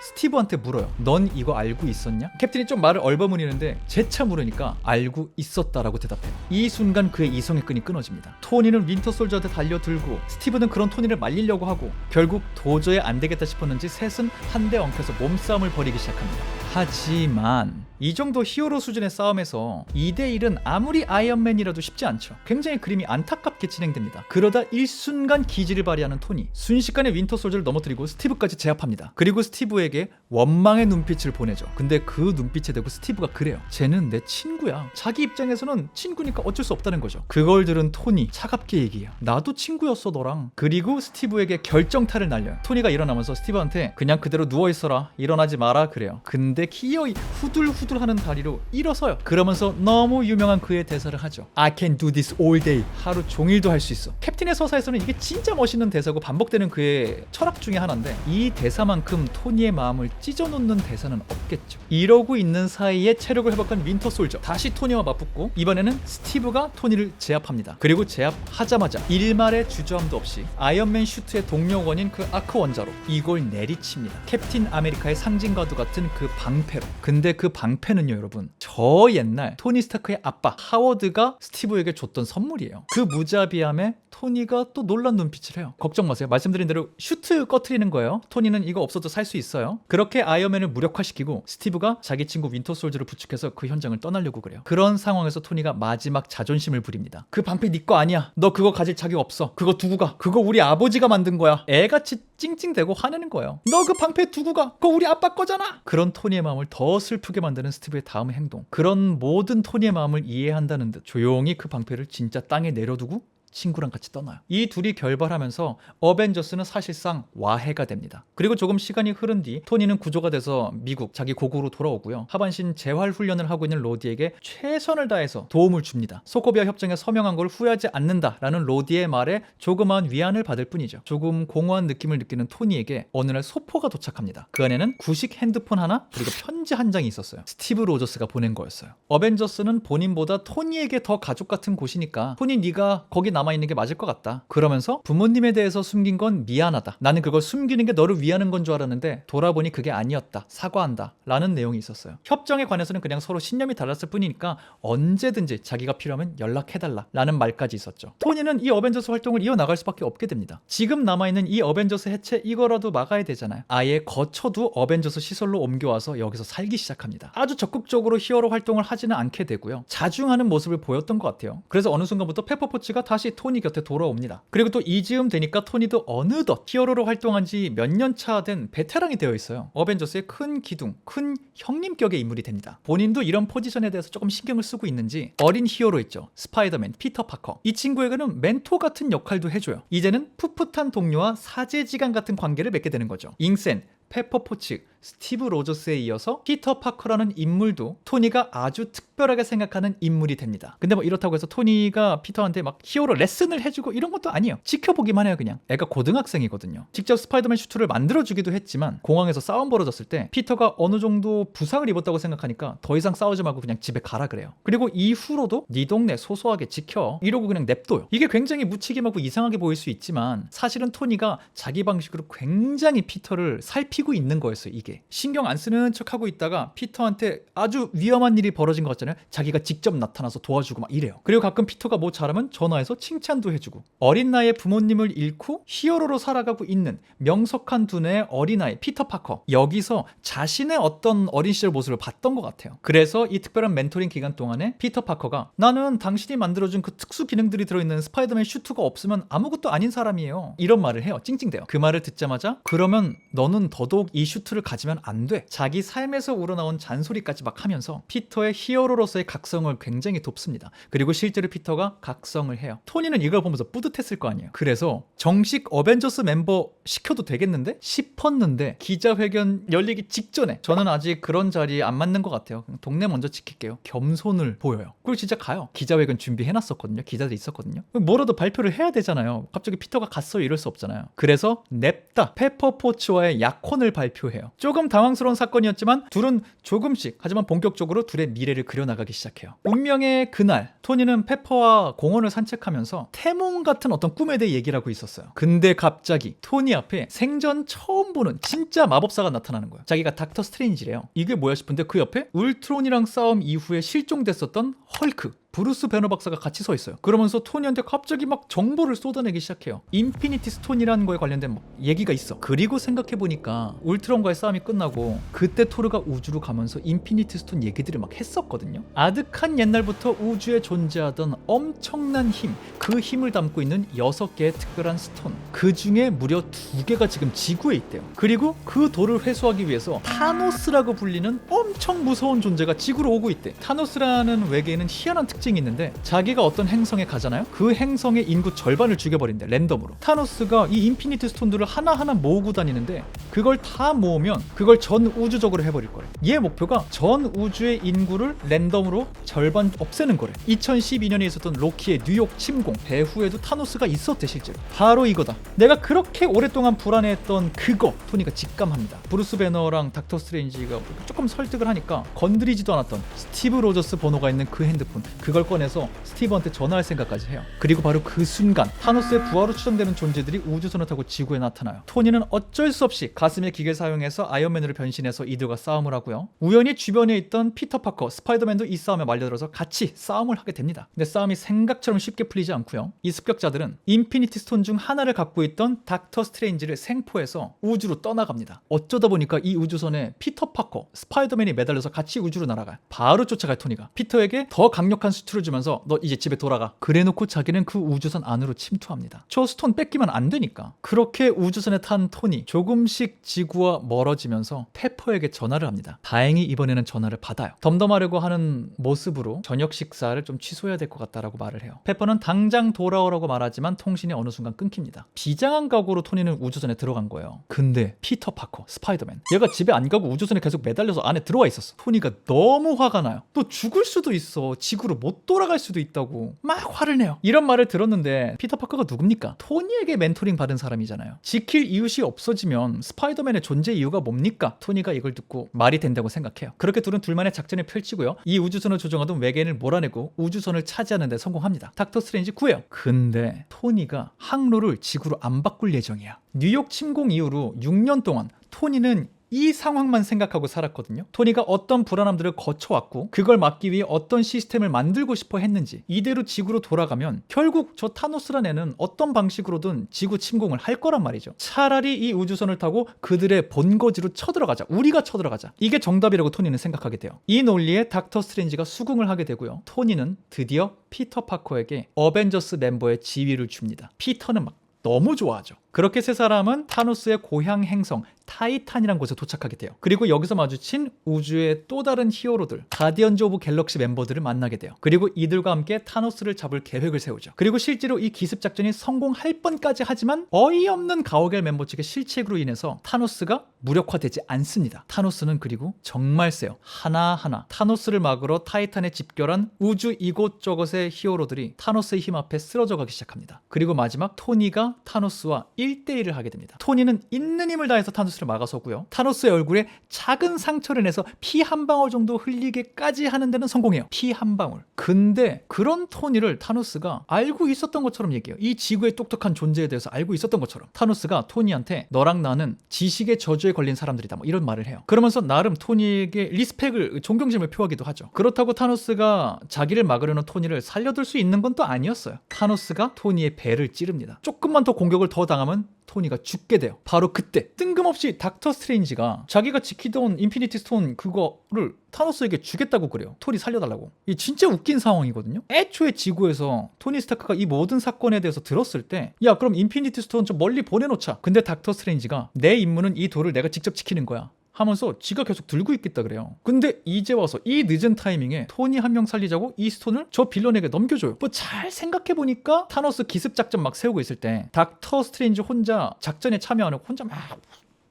스티브한테 물어요. 넌 이거 알고 있었냐? 캡틴이 좀 말을 얼버무리는데 재차 물으니까 알고 있었다라고 대답해요. 이 순간 그의 이성의 끈이 끊어집니다. 토니는 윈터 솔저한테 달려들고 스티브는 그런 토니를 말리려고 하고 결국 도저히 안 되겠다 싶었는지 셋은 한 대 엉켜서 몸싸움을 벌이기 시작합니다. 하지만 이 정도 히어로 수준의 싸움에서 2대1은 아무리 아이언맨이라도 쉽지 않죠. 굉장히 그림이 안타깝게 진행됩니다. 그러다 일순간 기지를 발휘하는 토니, 순식간에 윈터 솔저를 넘어뜨리고 스티브까지 제압합니다. 그리고 스티브에게 원망의 눈빛을 보내죠. 근데 그 눈빛에 대고 스티브가 그래요. 쟤는 내 친구야. 자기 입장에서는 친구니까 어쩔 수 없다는 거죠. 그걸 들은 토니 차갑게 얘기해요. 나도 친구였어 너랑. 그리고 스티브에게 결정타를 날려요. 토니가 일어나면서 스티브한테 그냥 그대로 누워있어라, 일어나지 마라 그래요. 근데 기어이 후들후들하는 다리로 일어서요. 그러면서 너무 유명한 그의 대사를 하죠. I can do this all day. 하루 종일도 할 수 있어. 캡틴의 서사에서는 이게 진짜 멋있는 대사고 반복되는 그의 철학 중에 하나인데 이 대사만큼 토니의 마음을 찢어놓는 대사는 없겠죠. 이러고 있는 사이에 체력을 회복한 윈터 솔저 다시 토니와 맞붙고 이번에는 스티브가 토니를 제압합니다. 그리고 제압하자마자 일말의 주저함도 없이 아이언맨 슈트의 동료원인 그 아크 원자로 이걸 내리칩니다. 캡틴 아메리카의 상징과도 같은 그 방패로. 근데 그 방패는요 여러분, 저 옛날 토니 스타크의 아빠 하워드가 스티브에게 줬던 선물이에요. 그 무자비함에 토니가 또 놀란 눈빛을 해요. 걱정 마세요. 말씀드린 대로 슈트 꺼트리는 거예요. 토니는 이거 없어도 살 수 있어요. 그렇게 아이언맨을 무력화시키고 스티브가 자기 친구 윈터 솔저를 부축해서 그 현장을 떠나려고 그래요. 그런 상황에서 토니가 마지막 자존심을 부립니다. 그 방패 네 거 아니야. 너 그거 가질 자격 없어. 그거 두고 가. 그거 우리 아버지가 만든 거야. 애같이 찡찡대고 화내는 거예요. 너 그 방패 두고 가. 그거 우리 아빠 거잖아. 그런 토니의 마음을 더 슬프게 만드는 스티브의 다음 행동. 그런 모든 토니의 마음을 이해한다는 듯 조용히 그 방패를 진짜 땅에 내려두고 친구랑 같이 떠나요. 이 둘이 결발하면서 어벤져스는 사실상 와해가 됩니다. 그리고 조금 시간이 흐른 뒤 토니는 구조가 돼서 미국 자기 고국으로 돌아오고요. 하반신 재활 훈련을 하고 있는 로디에게 최선을 다해서 도움을 줍니다. 소코비아 협정에 서명한 걸 후회하지 않는다라는 로디의 말에 조그마한 위안을 받을 뿐이죠. 조금 공허한 느낌을 느끼는 토니에게 어느 날 소포가 도착합니다. 그 안에는 구식 핸드폰 하나 그리고 편지 한 장이 있었어요. 스티브 로저스가 보낸 거였어요. 어벤져스는 본인보다 토니에게 더 가족 같은 곳이니까 토니 네가 거기 남아있는 게 맞을 것 같다. 그러면서 부모님에 대해서 숨긴 건 미안하다. 나는 그걸 숨기는 게 너를 위하는 건 줄 알았는데 돌아보니 그게 아니었다. 사과한다. 라는 내용이 있었어요. 협정에 관해서는 그냥 서로 신념이 달랐을 뿐이니까 언제든지 자기가 필요하면 연락해달라. 라는 말까지 있었죠. 토니는 이 어벤져스 활동을 이어나갈 수밖에 없게 됩니다. 지금 남아있는 이 어벤져스 해체 이거라도 막아야 되잖아요. 아예 거쳐도 어벤져스 시설로 옮겨와서 여기서 살기 시작합니다. 아주 적극적으로 히어로 활동을 하지는 않게 되고요. 자중하는 모습을 보였던 것 같아요. 그래서 어느 순간부터 페퍼포치가 다시 토니 곁에 돌아옵니다. 그리고 또 이즈음 되니까 토니도 어느덧 히어로로 활동한 지 몇 년 차 된 베테랑이 되어 있어요. 어벤져스의 큰 기둥, 큰 형님격의 인물이 됩니다. 본인도 이런 포지션에 대해서 조금 신경을 쓰고 있는지 어린 히어로 있죠. 스파이더맨, 피터 파커. 이 친구에게는 멘토 같은 역할도 해줘요. 이제는 풋풋한 동료와 사제지간 같은 관계를 맺게 되는 거죠. 잉센, 페퍼포치, 스티브 로저스에 이어서 피터 파커라는 인물도 토니가 아주 특별하게 생각하는 인물이 됩니다. 근데 뭐 이렇다고 해서 토니가 피터한테 막 히어로 레슨을 해주고 이런 것도 아니에요. 지켜보기만 해요. 그냥 애가 고등학생이거든요. 직접 스파이더맨 슈트를 만들어주기도 했지만 공항에서 싸움 벌어졌을 때 피터가 어느 정도 부상을 입었다고 생각하니까 더 이상 싸우지 말고 그냥 집에 가라 그래요. 그리고 이후로도 네 동네 소소하게 지켜 이러고 그냥 냅둬요. 이게 굉장히 무책임하고 이상하게 보일 수 있지만 사실은 토니가 자기 방식으로 굉장히 피터를 살피고 있는 거였어요. 이게 신경 안 쓰는 척하고 있다가 피터한테 아주 위험한 일이 벌어진 것 같잖아요. 자기가 직접 나타나서 도와주고 막 이래요. 그리고 가끔 피터가 뭐 잘하면 전화해서 칭찬도 해주고 어린 나이에 부모님을 잃고 히어로로 살아가고 있는 명석한 두뇌의 어린아이 피터 파커, 여기서 자신의 어떤 어린 시절 모습을 봤던 것 같아요. 그래서 이 특별한 멘토링 기간 동안에 피터 파커가 나는 당신이 만들어준 그 특수 기능들이 들어있는 스파이더맨 슈트가 없으면 아무것도 아닌 사람이에요. 이런 말을 해요. 찡찡대요. 그 말을 듣자마자 그러면 너는 더더욱 이 슈트를 가지면 안 돼. 자기 삶에서 우러나온 잔소리까지 막 하면서 피터의 히어로로서의 각성을 굉장히 돕습니다. 그리고 실제로 피터가 각성을 해요. 토니는 이걸 보면서 뿌듯했을 거 아니에요. 그래서 정식 어벤져스 멤버 시켜도 되겠는데? 싶었는데 기자회견 열리기 직전에 저는 아직 그런 자리에 안 맞는 것 같아요. 그냥 동네 먼저 지킬게요. 겸손을 보여요. 그리고 진짜 가요. 기자회견 준비해놨었거든요. 기자들이 있었거든요. 뭐라도 발표를 해야 되잖아요. 갑자기 피터가 갔어요. 이럴 수 없잖아요. 그래서 냅다 페퍼포츠와의 약혼을 발표해요. 조금 당황스러운 사건이었지만 둘은 조금씩 하지만 본격적으로 둘의 미래를 그려나가기 시작해요. 운명의 그날 토니는 페퍼와 공원을 산책하면서 태몽 같은 어떤 꿈에 대해 얘기를 하고 있었어요. 근데 갑자기 토니 앞에 생전 처음 보는 진짜 마법사가 나타나는 거예요. 자기가 닥터 스트레인지래요. 이게 뭐야 싶은데 그 옆에 울트론이랑 싸움 이후에 실종됐었던 헐크 브루스 배너 박사가 같이 서 있어요. 그러면서 토니한테 갑자기 막 정보를 쏟아내기 시작해요. 인피니티 스톤이라는 거에 관련된 막 얘기가 있어. 그리고 생각해보니까 울트론과의 싸움이 끝나고 그때 토르가 우주로 가면서 인피니티 스톤 얘기들을 막 했었거든요. 아득한 옛날부터 우주에 존재하던 엄청난 힘, 그 힘을 담고 있는 6개의 특별한 스톤, 그 중에 무려 2개가 지금 지구에 있대요. 그리고 그 돌을 회수하기 위해서 타노스라고 불리는 엄청 무서운 존재가 지구로 오고 있대. 타노스라는 외계인은 희한한 특징이 있는데 자기가 어떤 행성에 가잖아요. 그 행성의 인구 절반을 죽여버린대. 랜덤으로. 타노스가 이 인피니티 스톤들을 하나하나 모으고 다니는데 그걸 다 모으면 그걸 전 우주적으로 해버릴 거래. 얘 목표가 전 우주의 인구를 랜덤으로 절반 없애는 거래. 2012년에 있었던 로키의 뉴욕 침공 배후에도 타노스가 있었대. 실제로 바로 이거다. 내가 그렇게 오랫동안 불안해했던 그거 토니가 직감합니다. 브루스 배너랑 닥터 스트레인지가 조금 설득을 하니까 건드리지도 않았던 스티브 로저스 번호가 있는 그 핸드폰, 그걸 꺼내서 스티브한테 전화할 생각까지 해요. 그리고 바로 그 순간 타노스의 부하로 추정되는 존재들이 우주선을 타고 지구에 나타나요. 토니는 어쩔 수 없이 가슴의 기계를 사용해서 아이언맨으로 변신해서 이들과 싸움을 하고요. 우연히 주변에 있던 피터 파커, 스파이더맨도 이 싸움에 말려들어서 같이 싸움을 하게 됩니다. 근데 싸움이 생각처럼 쉽게 풀리지 않고요. 이 습격자들은 인피니티 스톤 중 하나를 갖고 있던 닥터 스트레인지를 생포해서 우주로 떠나갑니다. 어쩌다 보니까 이 우주선에 피터 파커, 스파이더맨이 매달려서 같이 우주로 날아가요. 바로 쫓아갈 토니가 피터에게 더 강력한 수트를 주면서 너 이제 집에 돌아가. 그래놓고 자기는 그 우주선 안으로 침투합니다. 저 스톤 뺏기면 안 되니까. 그렇게 우주선에 탄 토니 조금씩 지구와 멀어지면서 페퍼에게 전화를 합니다. 다행히 이번에는 전화를 받아요. 덤덤하려고 하는 모습으로 저녁 식사를 좀 취소해야 될 것 같다라고 말을 해요. 페퍼는 당장 돌아오라고 말하지만 통신이 어느 순간 끊깁니다. 비장한 각오로 토니는 우주선에 들어간 거예요. 근데 피터 파커, 스파이더맨, 얘가 집에 안 가고 우주선에 계속 매달려서 안에 들어와 있었어. 토니가 너무 화가 나요. 너 죽을 수도 있어. 지구로 못 돌아갈 수도 있다고 막 화를 내요. 이런 말을 들었는데 피터 파커가 누굽니까? 토니에게 멘토링 받은 사람이잖아요. 지킬 이웃이 없어지면 스파이더맨의 존재 이유가 뭡니까? 토니가 이걸 듣고 말이 된다고 생각해요. 그렇게 둘만의 작전을 펼치고요. 이 우주선을 조종하던 외계인을 몰아내고 우주선을 차지하는 데 성공합니다. 닥터 스트레인지 구해요. 근데 토니가 항로를 지구로 안 바꿀 예정이야. 뉴욕 침공 이후로 6년 동안 토니는 이 상황만 생각하고 살았거든요. 토니가 어떤 불안함들을 거쳐왔고 그걸 막기 위해 어떤 시스템을 만들고 싶어 했는지, 이대로 지구로 돌아가면 결국 저 타노스란 애는 어떤 방식으로든 지구 침공을 할 거란 말이죠. 차라리 이 우주선을 타고 그들의 본거지로 쳐들어가자. 우리가 쳐들어가자. 이게 정답이라고 토니는 생각하게 돼요. 이 논리에 닥터 스트레인지가 수긍을 하게 되고요. 토니는 드디어 피터 파커에게 어벤져스 멤버의 지위를 줍니다. 피터는 막 너무 좋아하죠. 그렇게 세 사람은 타노스의 고향 행성 타이탄이란 곳에 도착하게 돼요. 그리고 여기서 마주친 우주의 또 다른 히어로들, 가디언즈 오브 갤럭시 멤버들을 만나게 돼요. 그리고 이들과 함께 타노스를 잡을 계획을 세우죠. 그리고 실제로 이 기습 작전이 성공할 뻔까지 하지만 어이없는 가오갤 멤버 측의 실책으로 인해서 타노스가 무력화되지 않습니다. 타노스는 그리고 정말 세요. 하나하나 타노스를 막으러 타이탄에 집결한 우주 이곳저곳의 히어로들이 타노스의 힘 앞에 쓰러져 가기 시작합니다. 그리고 마지막 토니가 타노스와 1대1을 하게 됩니다. 토니는 있는 힘을 다해서 타노스를 막아서고요. 타노스의 얼굴에 작은 상처를 내서 피 한 방울 정도 흘리게까지 하는 데는 성공해요. 피 한 방울. 근데 그런 토니를 타노스가 알고 있었던 것처럼 얘기해요. 이 지구의 똑똑한 존재에 대해서 알고 있었던 것처럼. 타노스가 토니한테 너랑 나는 지식의 저주에 걸린 사람들이다, 뭐 이런 말을 해요. 그러면서 나름 토니에게 리스펙을, 존경심을 표하기도 하죠. 그렇다고 타노스가 자기를 막으려는 토니를 살려둘 수 있는 건 또 아니었어요. 타노스가 토니의 배를 찌릅니다. 조금만 더 공격을 더 당하면 토니가 죽게 돼요. 바로 그때 뜬금없이 닥터 스트레인지가 자기가 지키던 인피니티 스톤 그거를 타노스에게 주겠다고 그래요. 토니 살려달라고. 이 진짜 웃긴 상황이거든요. 애초에 지구에서 토니 스타크가 이 모든 사건에 대해서 들었을 때 야, 그럼 인피니티 스톤 좀 멀리 보내놓자. 근데 닥터 스트레인지가 내 임무는 이 돌을 내가 직접 지키는 거야 하면서 지가 계속 들고 있겠다 그래요. 근데 이제 와서 이 늦은 타이밍에 토니 한 명 살리자고 이 스톤을 저 빌런에게 넘겨줘요. 뭐 잘 생각해보니까 타노스 기습작전 막 세우고 있을 때 닥터 스트레인지 혼자 작전에 참여 안 하고 혼자 막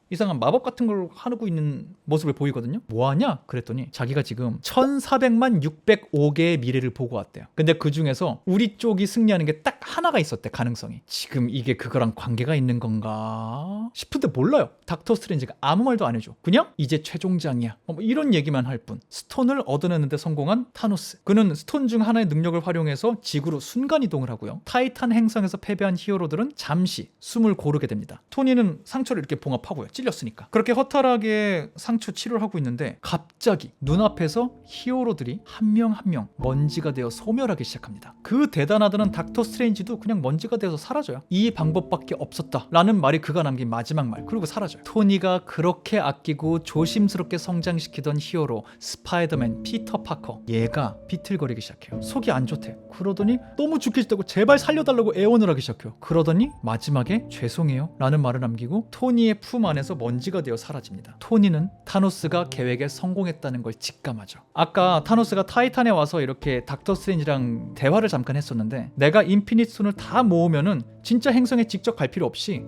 이상한 마법 같은 걸 하고 있는 모습을 보이거든요. 뭐하냐? 그랬더니 자기가 지금 1400만 605개의 미래를 보고 왔대요. 근데 그 중에서 우리 쪽이 승리하는 게 딱 하나가 있었대, 가능성이. 지금 이게 그거랑 관계가 있는 건가 싶은데 몰라요. 닥터 스트레인지가 아무 말도 안 해줘. 그냥 이제 최종장이야, 뭐 이런 얘기만 할 뿐. 스톤을 얻어내는데 성공한 타노스. 그는 스톤 중 하나의 능력을 활용해서 지구로 순간이동을 하고요. 타이탄 행성에서 패배한 히어로들은 잠시 숨을 고르게 됩니다. 토니는 상처를 이렇게 봉합하고요. 찔렸으니까. 그렇게 허탈하게 상처 치료를 하고 있는데 갑자기 눈앞에서 히어로들이 한 명 한 명 먼지가 되어 소멸하기 시작합니다. 그 대단하다는 닥터 스트레인지도 그냥 먼지가 되어서 사라져요. 이 방법밖에 없었다 라는 말이 그가 남긴 마지막 말. 그리고 사라져요. 토니가 그렇게 아끼고 조심스럽게 성장시키던 히어로 스파이더맨 피터 파커, 얘가 비틀거리기 시작해요. 속이 안 좋대. 그러더니 너무 죽기 싫다고 제발 살려달라고 애원을 하기 시작해요. 그러더니 마지막에 죄송해요 라는 말을 남기고 토니의 품 안에서 먼지가 되어 사라집니다. 토니는 타노스가 계획에 성공했다는 걸 직감하죠. 아까 타노스가 타이탄에 와서 이렇게 닥터 스트레인지랑 대화를 잠깐 했었는데 내가 인피니티 스톤을 다 모으면은 진짜 행성에 직접 갈 필요 없이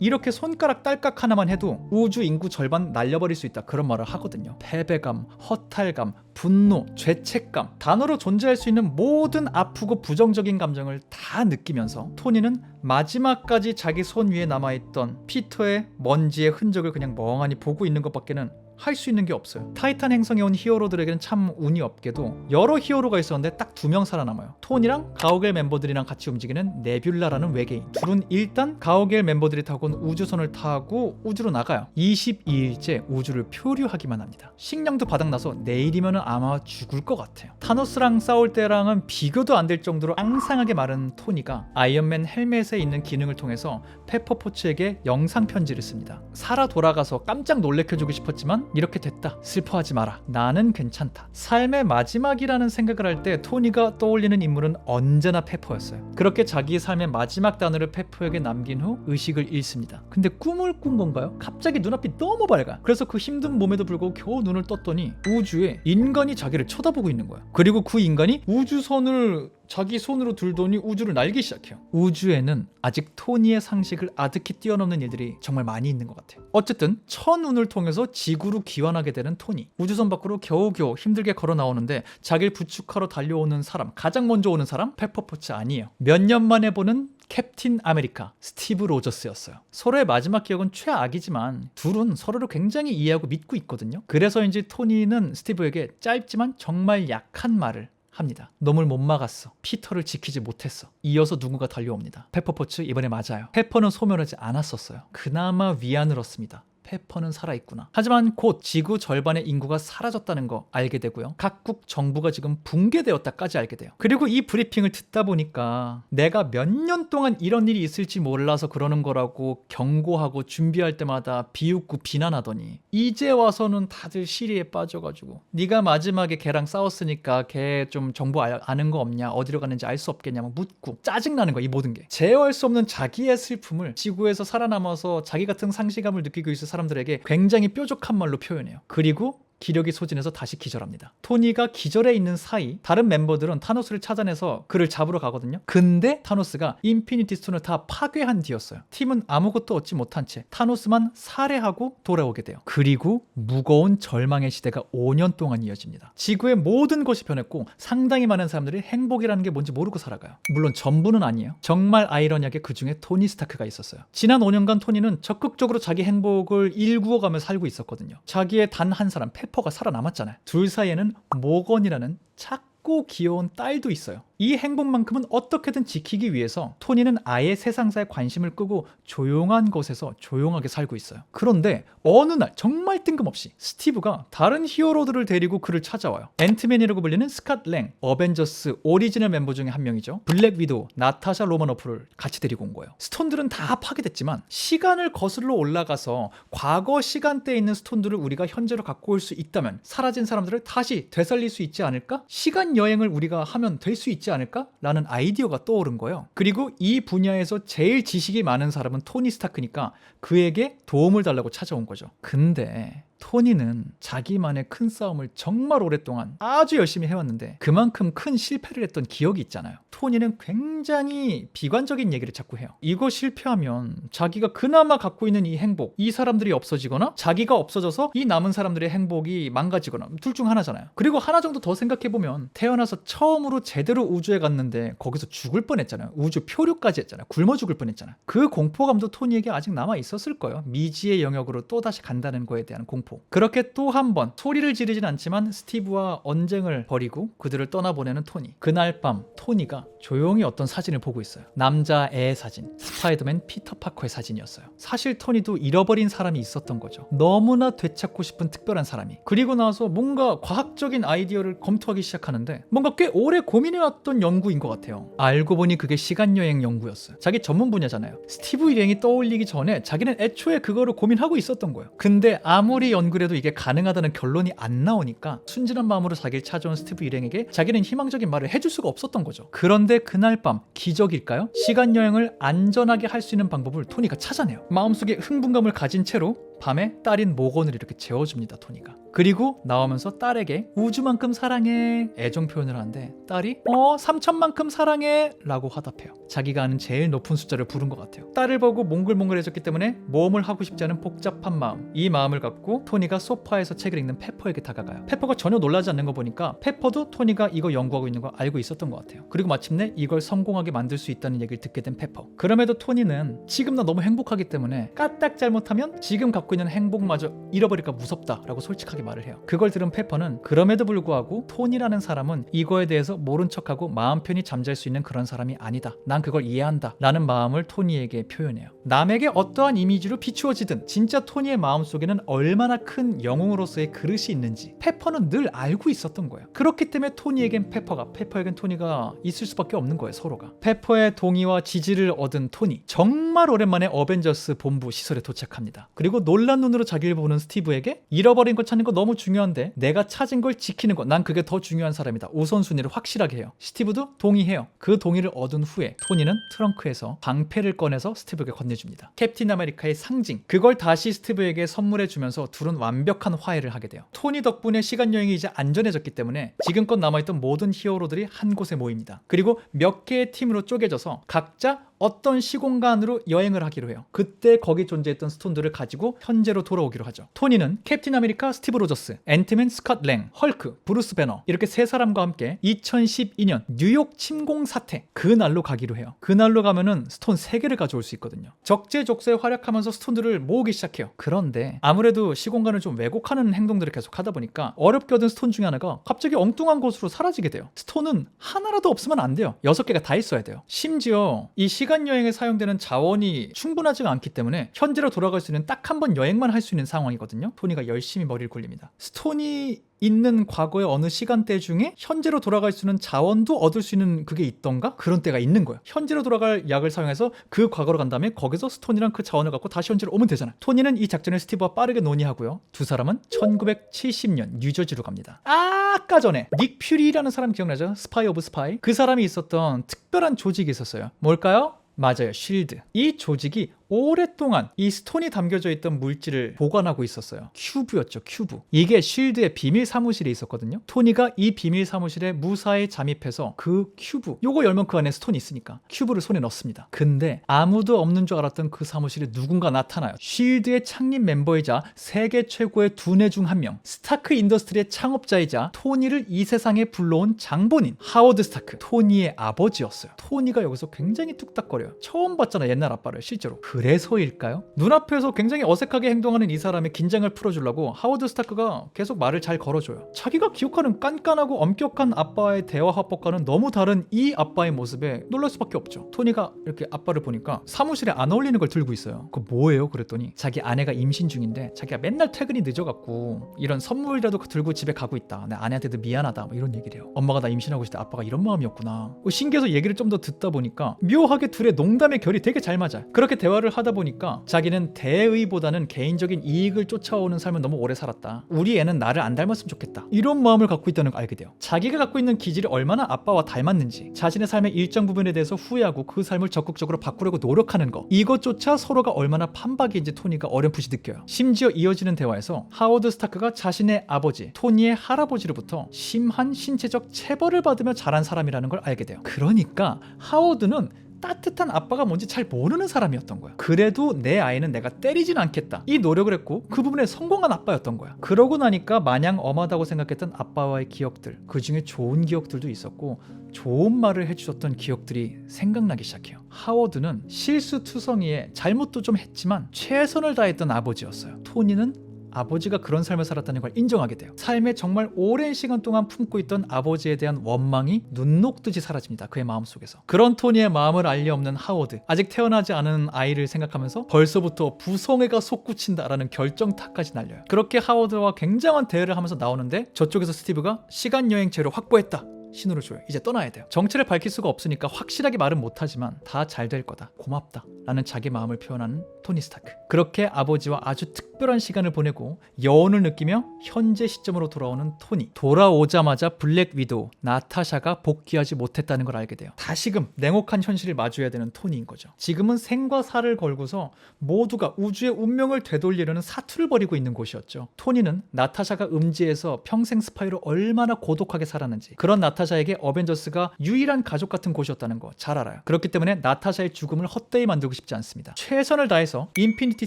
이렇게 손가락 딸깍 하나만 해도 우주 인구 절반 날려버릴 수 있다, 그런 말을 하거든요. 패배감, 허탈감, 분노, 죄책감, 단어로 존재할 수 있는 모든 아프고 부정적인 감정을 다 느끼면서 토니는 마지막까지 자기 손 위에 남아있던 피터의 먼지의 흔적을 그냥 멍하니 보고 있는 것밖에는 할 수 있는 게 없어요. 타이탄 행성에 온 히어로들에게는 참 운이 없게도 여러 히어로가 있었는데 딱 2명 살아남아요. 토니랑 가오갤 멤버들이랑 같이 움직이는 네뷸라라는 외계인. 둘은 일단 가오갤 멤버들이 타고 온 우주선을 타고 우주로 나가요. 22일째 우주를 표류하기만 합니다. 식량도 바닥나서 내일이면 아마 죽을 것 같아요. 타노스랑 싸울 때랑은 비교도 안 될 정도로 앙상하게 마른 토니가 아이언맨 헬멧에 있는 기능을 통해서 페퍼포츠에게 영상 편지를 씁니다. 살아 돌아가서 깜짝 놀래켜주고 싶었지만 이렇게 됐다, 슬퍼하지 마라, 나는 괜찮다. 삶의 마지막이라는 생각을 할 때 토니가 떠올리는 인물은 언제나 페퍼였어요. 그렇게 자기의 삶의 마지막 단어를 페퍼에게 남긴 후 의식을 잃습니다. 근데 꿈을 꾼 건가요? 갑자기 눈앞이 너무 밝아. 그래서 그 힘든 몸에도 불구하고 겨우 눈을 떴더니 우주에 인간이 자기를 쳐다보고 있는 거야. 그리고 그 인간이 우주선을 자기 손으로 들더니 우주를 날기 시작해요. 우주에는 아직 토니의 상식을 아득히 뛰어넘는 일들이 정말 많이 있는 것 같아요. 어쨌든 천운을 통해서 지구로 귀환하게 되는 토니. 우주선 밖으로 겨우겨우 힘들게 걸어 나오는데 자기를 부축하러 달려오는 사람, 가장 먼저 오는 사람 페퍼포츠 아니에요. 몇 년 만에 보는 캡틴 아메리카 스티브 로저스였어요. 서로의 마지막 기억은 최악이지만 둘은 서로를 굉장히 이해하고 믿고 있거든요. 그래서인지 토니는 스티브에게 짧지만 정말 약한 말을 합니다. 놈을 못 막았어. 피터를 지키지 못했어. 이어서 누군가 달려옵니다. 페퍼포츠 이번에 맞아요. 페퍼는 소멸하지 않았었어요. 그나마 위안을 얻습니다. 페퍼는 살아있구나. 하지만 곧 지구 절반의 인구가 사라졌다는 거 알게 되고요. 각국 정부가 지금 붕괴되었다까지 알게 돼요. 그리고 이 브리핑을 듣다 보니까 내가 몇 년 동안 이런 일이 있을지 몰라서 그러는 거라고 경고하고 준비할 때마다 비웃고 비난하더니 이제 와서는 다들 시리에 빠져가지고 네가 마지막에 걔랑 싸웠으니까 걔 좀 정보 아는 거 없냐, 어디로 갔는지 알 수 없겠냐 막 묻고 짜증나는 거야. 이 모든 게 제어할 수 없는 자기의 슬픔을 지구에서 살아남아서 자기 같은 상실감을 느끼고 있을 사람들에게 굉장히 뾰족한 말로 표현해요. 그리고 기력이 소진해서 다시 기절합니다. 토니가 기절해 있는 사이 다른 멤버들은 타노스를 찾아내서 그를 잡으러 가거든요. 근데 타노스가 인피니티 스톤을 다 파괴한 뒤였어요. 팀은 아무것도 얻지 못한 채 타노스만 살해하고 돌아오게 돼요. 그리고 무거운 절망의 시대가 5년 동안 이어집니다. 지구의 모든 것이 변했고 상당히 많은 사람들이 행복이라는 게 뭔지 모르고 살아가요. 물론 전부는 아니에요. 정말 아이러니하게 그 중에 토니 스타크가 있었어요. 지난 5년간 토니는 적극적으로 자기 행복을 일구어가며 살고 있었거든요. 자기의 단 한 사람 페퍼가 살아남았잖아요. 둘 사이에는 모건이라는 작고 귀여운 딸도 있어요. 이 행복만큼은 어떻게든 지키기 위해서 토니는 아예 세상사에 관심을 끄고 조용한 곳에서 조용하게 살고 있어요. 그런데 어느 날 정말 뜬금없이 스티브가 다른 히어로들을 데리고 그를 찾아와요. 앤트맨이라고 불리는 스캇 랭, 어벤져스 오리지널 멤버 중에 한 명이죠. 블랙 위도우, 나타샤 로마노프를 같이 데리고 온 거예요. 스톤들은 다 파괴됐지만 시간을 거슬러 올라가서 과거 시간대에 있는 스톤들을 우리가 현재로 갖고 올 수 있다면 사라진 사람들을 다시 되살릴 수 있지 않을까? 시간 여행을 우리가 하면 될 수 있지 않을까? 라는 아이디어가 떠오른 거예요. 그리고 이 분야에서 제일 지식이 많은 사람은 토니 스타크니까 그에게 도움을 달라고 찾아온 거죠. 근데 토니는 자기만의 큰 싸움을 정말 오랫동안 아주 열심히 해왔는데 그만큼 큰 실패를 했던 기억이 있잖아요. 토니는 굉장히 비관적인 얘기를 자꾸 해요. 이거 실패하면 자기가 그나마 갖고 있는 이 행복, 이 사람들이 없어지거나 자기가 없어져서 이 남은 사람들의 행복이 망가지거나 둘 중 하나잖아요. 그리고 하나 정도 더 생각해보면 태어나서 처음으로 제대로 우주에 갔는데 거기서 죽을 뻔했잖아요. 우주 표류까지 했잖아요. 굶어 죽을 뻔했잖아요. 그 공포감도 토니에게 아직 남아있었을 거예요. 미지의 영역으로 또다시 간다는 거에 대한 공포. 그렇게 또 한 번 소리를 지르진 않지만 스티브와 언쟁을 벌이고 그들을 떠나보내는 토니. 그날 밤 토니가 조용히 어떤 사진을 보고 있어요. 남자애 사진, 스파이더맨 피터 파커의 사진이었어요. 사실 토니도 잃어버린 사람이 있었던 거죠. 너무나 되찾고 싶은 특별한 사람이. 그리고 나서 뭔가 과학적인 아이디어를 검토하기 시작하는데 뭔가 꽤 오래 고민해왔던 연구인 것 같아요. 알고 보니 그게 시간여행 연구였어요. 자기 전문 분야잖아요. 스티브 일행이 떠올리기 전에 자기는 애초에 그거를 고민하고 있었던 거예요. 근데 아무리 연구래도 이게 가능하다는 결론이 안 나오니까 순진한 마음으로 자기를 찾아온 스티브 일행에게 자기는 희망적인 말을 해줄 수가 없었던 거죠. 그런데 그날 밤 기적일까요? 시간여행을 안전하게 할 수 있는 방법을 토니가 찾아내요. 마음속에 흥분감을 가진 채로 밤에 딸인 모건을 이렇게 재워줍니다. 토니가. 그리고 나오면서 딸에게 우주만큼 사랑해 애정 표현을 하는데 딸이 3천만큼 사랑해 라고 화답해요. 자기가 아는 제일 높은 숫자를 부른 것 같아요. 딸을 보고 몽글몽글해졌기 때문에 모험을 하고 싶지 않은 복잡한 마음, 이 마음을 갖고 토니가 소파에서 책을 읽는 페퍼에게 다가가요. 페퍼가 전혀 놀라지 않는 거 보니까 페퍼도 토니가 이거 연구하고 있는 거 알고 있었던 것 같아요. 그리고 마침내 이걸 성공하게 만들 수 있다는 얘기를 듣게 된 페퍼. 그럼에도 토니는 지금 나 너무 행복하기 때문에 까딱 잘못하면 지금 갖고 있는 행복마저 잃어버릴까 무섭다라고 솔직하게 말을 해요. 그걸 들은 페퍼는 그럼에도 불구하고 토니라는 사람은 이거에 대해서 모른 척하고 마음 편히 잠잘 수 있는 그런 사람이 아니다. 난 그걸 이해한다 라는 마음을 토니에게 표현해요. 남에게 어떠한 이미지로 비추어지든 진짜 토니의 마음속에는 얼마나 큰 영웅으로서의 그릇이 있는지 페퍼는 늘 알고 있었던 거예요. 그렇기 때문에 토니에겐 페퍼가, 페퍼에겐 토니가 있을 수밖에 없는 거예요. 서로가. 페퍼의 동의와 지지를 얻은 토니, 정말 오랜만에 어벤져스 본부 시설에 도착합니다. 그리고 놀란 눈으로 자기를 보는 스티브에게 잃어버린 걸 찾는 거 너무 중요한데 내가 찾은 걸 지키는 거, 난 그게 더 중요한 사람이다. 우선순위를 확실하게 해요. 스티브도 동의해요. 그 동의를 얻은 후에 토니는 트렁크에서 방패를 꺼내서 스티브에게 건네줍니다. 캡틴 아메리카의 상징, 그걸 다시 스티브에게 선물해주면서 둘은 완벽한 화해를 하게 돼요. 토니 덕분에 시간여행이 이제 안전해졌기 때문에 지금껏 남아있던 모든 히어로들이 한 곳에 모입니다. 그리고 몇 개의 팀으로 쪼개져서 각자 어떤 시공간으로 여행을 하기로 해요. 그때 거기 존재했던 스톤들을 가지고 현재로 돌아오기로 하죠. 토니는 캡틴 아메리카 스티브 로저스, 앤트맨 스캇 랭, 헐크, 브루스 배너 이렇게 세 사람과 함께 2012년 뉴욕 침공 사태 그날로 가기로 해요. 그날로 가면은 스톤 3개를 가져올 수 있거든요. 적재적소에 활약하면서 스톤들을 모으기 시작해요. 그런데 아무래도 시공간을 좀 왜곡하는 행동들을 계속 하다 보니까 어렵게 얻은 스톤 중에 하나가 갑자기 엉뚱한 곳으로 사라지게 돼요. 스톤은 하나라도 없으면 안 돼요. 6개가 다 있어야 돼요. 심지어 이 시간 여행에 사용되는 자원이 충분하지가 않기 때문에 현재로 돌아갈 수 있는 딱 한 번 여행만 할 수 있는 상황이거든요. 토니가 열심히 머리를 굴립니다. 스톤이 있는 과거의 어느 시간대 중에 현재로 돌아갈 수 있는 자원도 얻을 수 있는 그게 있던가? 그런 때가 있는 거야. 현재로 돌아갈 약을 사용해서 그 과거로 간 다음에 거기서 스톤이랑 그 자원을 갖고 다시 현재로 오면 되잖아. 토니는 이 작전을 스티브와 빠르게 논의하고요. 두 사람은 1970년 뉴저지로 갑니다. 아까 전에 닉 퓨리라는 사람 기억나죠? 스파이 오브 스파이. 그 사람이 있었던 특별한 조직이 있었어요. 뭘까요? 맞아요. 쉴드. 이 조직이 오랫동안 이 스톤이 담겨져 있던 물질을 보관하고 있었어요. 큐브였죠. 큐브. 이게 쉴드의 비밀 사무실에 있었거든요. 토니가 이 비밀 사무실에 무사히 잠입해서 그 큐브, 요거 열면 그 안에 스톤이 있으니까 큐브를 손에 넣습니다. 근데 아무도 없는 줄 알았던 그 사무실에 누군가 나타나요. 쉴드의 창립 멤버이자 세계 최고의 두뇌 중 한 명, 스타크 인더스트리의 창업자이자 토니를 이 세상에 불러온 장본인 하워드 스타크, 토니의 아버지였어요. 토니가 여기서 굉장히 뚝딱거려요. 처음 봤잖아, 옛날 아빠를 실제로. 그래서일까요? 눈앞에서 굉장히 어색하게 행동하는 이 사람의 긴장을 풀어주려고 하워드 스타크가 계속 말을 잘 걸어줘요. 자기가 기억하는 깐깐하고 엄격한 아빠의 대화 화법과는 너무 다른 이 아빠의 모습에 놀랄 수밖에 없죠. 토니가 이렇게 아빠를 보니까 사무실에 안 어울리는 걸 들고 있어요. 그거 뭐예요? 그랬더니 자기 아내가 임신 중인데 자기가 맨날 퇴근이 늦어갖고 이런 선물이라도 들고 집에 가고 있다. 내 아내한테도 미안하다. 뭐 이런 얘기를 해요. 엄마가 나 임신하고 있을 때 아빠가 이런 마음이었구나. 신기해서 얘기를 좀 더 듣다 보니까 묘하게 둘의 농담의 결이 되게 잘 맞아요. 그렇게 대화를 하다 보니까 자기는 대의보다는 개인적인 이익을 쫓아오는 삶을 너무 오래 살았다. 우리 애는 나를 안 닮았으면 좋겠다. 이런 마음을 갖고 있다는 걸 알게 돼요. 자기가 갖고 있는 기질이 얼마나 아빠와 닮았는지, 자신의 삶의 일정 부분에 대해서 후회하고 그 삶을 적극적으로 바꾸려고 노력하는 거, 이것조차 서로가 얼마나 판박인지 토니가 어렴풋이 느껴요. 심지어 이어지는 대화에서 하워드 스타크가 자신의 아버지 토니의 할아버지로부터 심한 신체적 체벌을 받으며 자란 사람이라는 걸 알게 돼요. 그러니까 하워드는 따뜻한 아빠가 뭔지 잘 모르는 사람이었던 거야. 그래도 내 아이는 내가 때리진 않겠다, 이 노력을 했고 그 부분에 성공한 아빠였던 거야. 그러고 나니까 마냥 엄하다고 생각했던 아빠와의 기억들, 그 중에 좋은 기억들도 있었고 좋은 말을 해주셨던 기억들이 생각나기 시작해요. 하워드는 실수투성이에 잘못도 좀 했지만 최선을 다했던 아버지였어요. 토니는 아버지가 그런 삶을 살았다는 걸 인정하게 돼요. 삶에 정말 오랜 시간 동안 품고 있던 아버지에 대한 원망이 눈 녹듯이 사라집니다. 그의 마음속에서. 그런 토니의 마음을 알리 없는 하워드, 아직 태어나지 않은 아이를 생각하면서 벌써부터 부성애가 솟구친다라는 결정타까지 날려요. 그렇게 하워드와 굉장한 대화를 하면서 나오는데 저쪽에서 스티브가 시간여행체를 확보했다 신호를 줘요. 이제 떠나야 돼요. 정체를 밝힐 수가 없으니까 확실하게 말은 못하지만 다 잘 될 거다, 고맙다 라는 자기 마음을 표현하는 토니 스타크. 그렇게 아버지와 아주 특별한 시간을 보내고 여운을 느끼며 현재 시점으로 돌아오는 토니. 돌아오자마자 블랙 위도우 나타샤가 복귀하지 못했다는 걸 알게 돼요. 다시금 냉혹한 현실을 마주해야 되는 토니인 거죠. 지금은 생과 사를 걸고서 모두가 우주의 운명을 되돌리려는 사투를 벌이고 있는 곳이었죠. 토니는 나타샤가 음지에서 평생 스파이로 얼마나 고독하게 살았는지, 그런 나타샤에게 어벤져스가 유일한 가족 같은 곳이었다는 거 잘 알아요. 그렇기 때문에 나타샤의 죽음을 헛되이 만들고 싶지 않습니다. 최선을 다해서 인피니티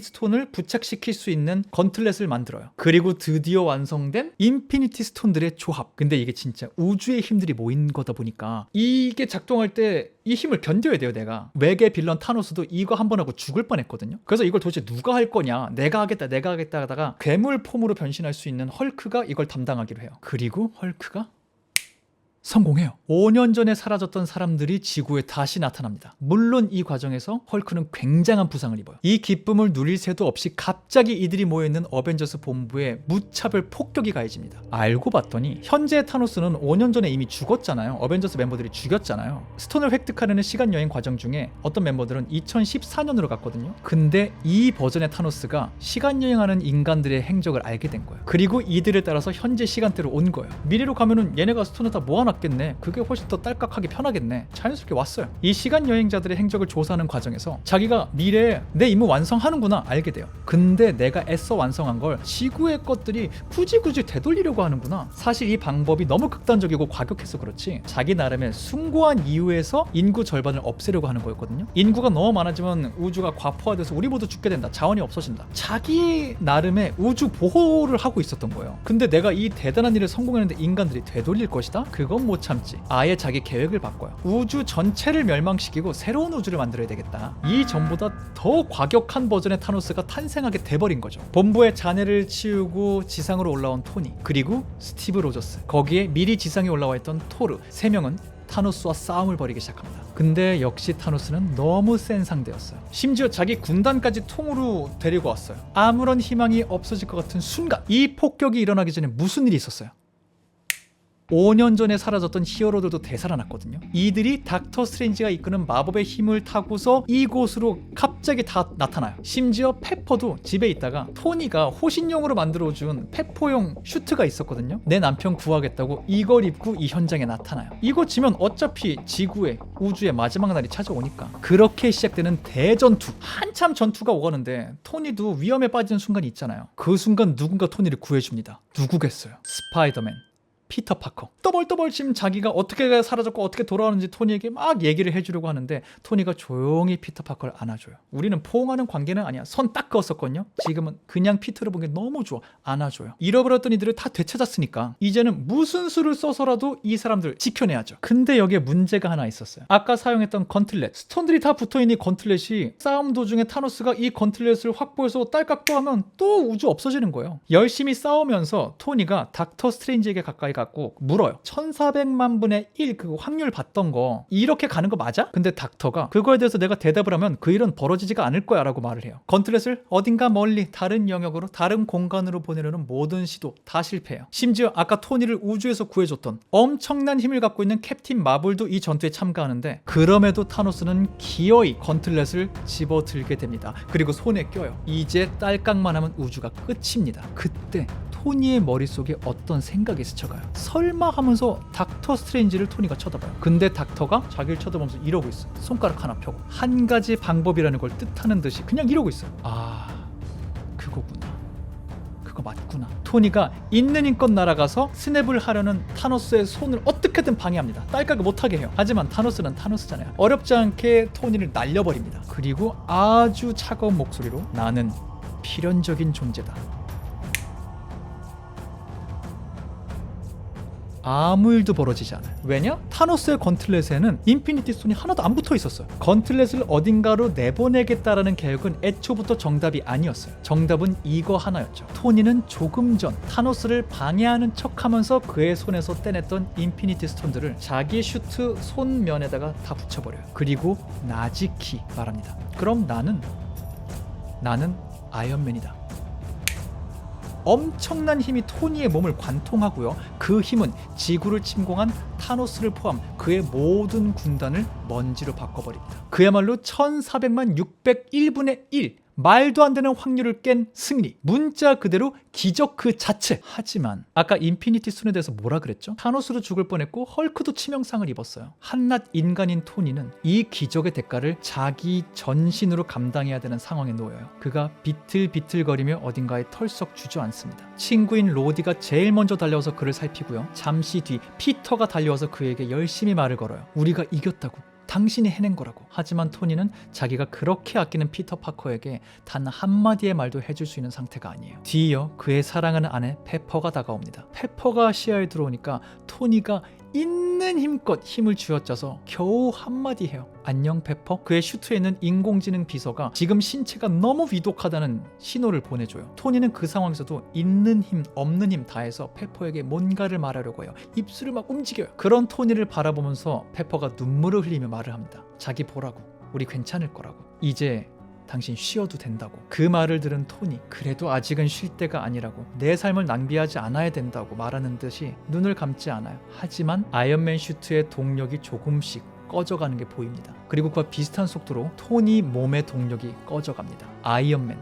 스톤을 부착시킬 수 있는 건틀렛을 만들어요. 그리고 드디어 완성된 인피니티 스톤들의 조합. 근데 이게 진짜 우주의 힘들이 모인 거다 보니까 이게 작동할 때 이 힘을 견뎌야 돼요. 내가 외계 빌런 타노스도 이거 한 번 하고 죽을 뻔했거든요. 그래서 이걸 도대체 누가 할 거냐, 내가 하겠다 하다가 괴물 폼으로 변신할 수 있는 헐크가 이걸 담당하기로 해요. 그리고 헐크가 성공해요. 5년 전에 사라졌던 사람들이 지구에 다시 나타납니다. 물론 이 과정에서 헐크는 굉장한 부상을 입어요. 이 기쁨을 누릴 새도 없이 갑자기 이들이 모여있는 어벤져스 본부에 무차별 폭격이 가해집니다. 알고 봤더니 현재 타노스는 5년 전에 이미 죽었잖아요. 어벤져스 멤버들이 죽였잖아요. 스톤을 획득하려는 시간여행 과정 중에 어떤 멤버들은 2014년으로 갔거든요. 근데 이 버전의 타노스가 시간여행하는 인간들의 행적을 알게 된 거예요. 그리고 이들을 따라서 현재 시간대로 온 거예요. 미래로 가면은 얘네가 스톤을 다 모아놨 겠네. 그게 훨씬 더 딸깍하게 편하겠네. 자연스럽게 왔어요. 이 시간 여행자들의 행적을 조사하는 과정에서 자기가 미래에 내 임무 완성하는구나 알게 돼요. 근데 내가 애써 완성한 걸 지구의 것들이 굳이 되돌리려고 하는구나. 사실 이 방법이 너무 극단적이고 과격해서 그렇지 자기 나름의 숭고한 이유에서 인구 절반을 없애려고 하는 거였거든요. 인구가 너무 많아지면 우주가 과포화돼서 우리 모두 죽게 된다. 자원이 없어진다. 자기 나름의 우주 보호를 하고 있었던 거예요. 근데 내가 이 대단한 일을 성공했는데 인간들이 되돌릴 것이다? 그건 못 참지. 아예 자기 계획을 바꿔요. 우주 전체를 멸망시키고 새로운 우주를 만들어야 되겠다. 이 전보다 더 과격한 버전의 타노스가 탄생하게 돼버린 거죠. 본부의 잔해를 치우고 지상으로 올라온 토니, 그리고 스티브 로저스, 거기에 미리 지상에 올라와 있던 토르, 세 명은 타노스와 싸움을 벌이기 시작합니다. 근데 역시 타노스는 너무 센 상대였어요. 심지어 자기 군단까지 통으로 데리고 왔어요. 아무런 희망이 없어질 것 같은 순간, 이 폭격이 일어나기 전에 무슨 일이 있었어요? 5년 전에 사라졌던 히어로들도 되살아났거든요. 이들이 닥터 스트레인지가 이끄는 마법의 힘을 타고서 이곳으로 갑자기 다 나타나요. 심지어 페퍼도 집에 있다가 토니가 호신용으로 만들어준 페퍼용 슈트가 있었거든요. 내 남편 구하겠다고 이걸 입고 이 현장에 나타나요. 이거 지면 어차피 지구의 우주의 마지막 날이 찾아오니까. 그렇게 시작되는 대전투. 한참 전투가 오가는데 토니도 위험에 빠지는 순간이 있잖아요. 그 순간 누군가 토니를 구해줍니다. 누구겠어요? 스파이더맨 피터 파커. 떠벌떠벌 지금 자기가 어떻게 사라졌고 어떻게 돌아오는지 토니에게 막 얘기를 해주려고 하는데 토니가 조용히 피터 파커를 안아줘요. 우리는 포옹하는 관계는 아니야. 선 딱 그었었거든요. 지금은 그냥 피터를 본 게 너무 좋아. 안아줘요. 잃어버렸던 이들을 다 되찾았으니까 이제는 무슨 수를 써서라도 이 사람들 지켜내야죠. 근데 여기에 문제가 하나 있었어요. 아까 사용했던 건틀렛. 스톤들이 다 붙어있는 이 건틀렛이 싸움 도중에 타노스가 이 건틀렛을 확보해서 딸깍도 하면 또 우주 없어지는 거예요. 열심히 싸우면서 토니가 닥터 스트레인지에게 가까이 갖고 물어요. 1400만 분의 1 그 확률 봤던 거 이렇게 가는 거 맞아? 근데 닥터가 그거에 대해서 내가 대답을 하면 그 일은 벌어지지가 않을 거야 라고 말을 해요. 건틀렛을 어딘가 멀리 다른 영역으로 다른 공간으로 보내려는 모든 시도 다 실패해요. 심지어 아까 토니를 우주에서 구해줬던 엄청난 힘을 갖고 있는 캡틴 마블도 이 전투에 참가하는데 그럼에도 타노스는 기어이 건틀렛을 집어들게 됩니다. 그리고 손에 껴요. 이제 딸깍만 하면 우주가 끝입니다. 그때 토니의 머릿속에 어떤 생각이 스쳐가요. 설마 하면서 닥터 스트레인지를 토니가 쳐다봐요. 근데 닥터가 자기를 쳐다보면서 이러고 있어. 손가락 하나 펴고. 한 가지 방법이라는 걸 뜻하는 듯이 그냥 이러고 있어요. 아, 그거구나. 그거 맞구나. 토니가 있는 힘껏 날아가서 스냅을 하려는 타노스의 손을 어떻게든 방해합니다. 딸깍을 못하게 해요. 하지만 타노스는 타노스잖아요. 어렵지 않게 토니를 날려버립니다. 그리고 아주 차가운 목소리로 나는 필연적인 존재다. 아무 일도 벌어지지 않아요. 왜냐? 타노스의 건틀렛에는 인피니티 스톤이 하나도 안 붙어 있었어요. 건틀렛을 어딘가로 내보내겠다라는 계획은 애초부터 정답이 아니었어요. 정답은 이거 하나였죠. 토니는 조금 전 타노스를 방해하는 척하면서 그의 손에서 떼냈던 인피니티 스톤들을 자기 슈트 손면에다가 다 붙여버려요. 그리고 나지키 말합니다. 그럼 나는 아이언맨이다. 엄청난 힘이 토니의 몸을 관통하고요. 그 힘은 지구를 침공한 타노스를 포함 그의 모든 군단을 먼지로 바꿔버립니다. 그야말로 1400만 601분의 1 말도 안 되는 확률을 깬 승리. 문자 그대로 기적 그 자체. 하지만 아까 인피니티 스톤에 대해서 뭐라 그랬죠? 타노스도 죽을 뻔했고 헐크도 치명상을 입었어요. 한낱 인간인 토니는 이 기적의 대가를 자기 전신으로 감당해야 되는 상황에 놓여요. 그가 비틀비틀거리며 어딘가에 털썩 주저앉습니다. 친구인 로디가 제일 먼저 달려와서 그를 살피고요. 잠시 뒤 피터가 달려와서 그에게 열심히 말을 걸어요. 우리가 이겼다고. 당신이 해낸 거라고. 하지만 토니는 자기가 그렇게 아끼는 피터 파커에게 단 한마디의 말도 해줄 수 있는 상태가 아니에요. 뒤이어 그의 사랑하는 아내 페퍼가 다가옵니다. 페퍼가 시야에 들어오니까 토니가 있는 힘껏 힘을 쥐어짜서 겨우 한마디 해요. 안녕 페퍼. 그의 슈트에 있는 인공지능 비서가 지금 신체가 너무 위독하다는 신호를 보내줘요. 토니는 그 상황에서도 있는 힘 없는 힘 다해서 페퍼에게 뭔가를 말하려고 해요. 입술을 막 움직여요. 그런 토니를 바라보면서 페퍼가 눈물을 흘리며 말을 합니다. 자기 보라고. 우리 괜찮을 거라고. 이제 당신 쉬어도 된다고. 그 말을 들은 토니, 그래도 아직은 쉴 때가 아니라고, 내 삶을 낭비하지 않아야 된다고 말하는 듯이 눈을 감지 않아요. 하지만 아이언맨 슈트의 동력이 조금씩 꺼져가는 게 보입니다. 그리고 그와 비슷한 속도로 토니 몸의 동력이 꺼져갑니다. 아이언맨,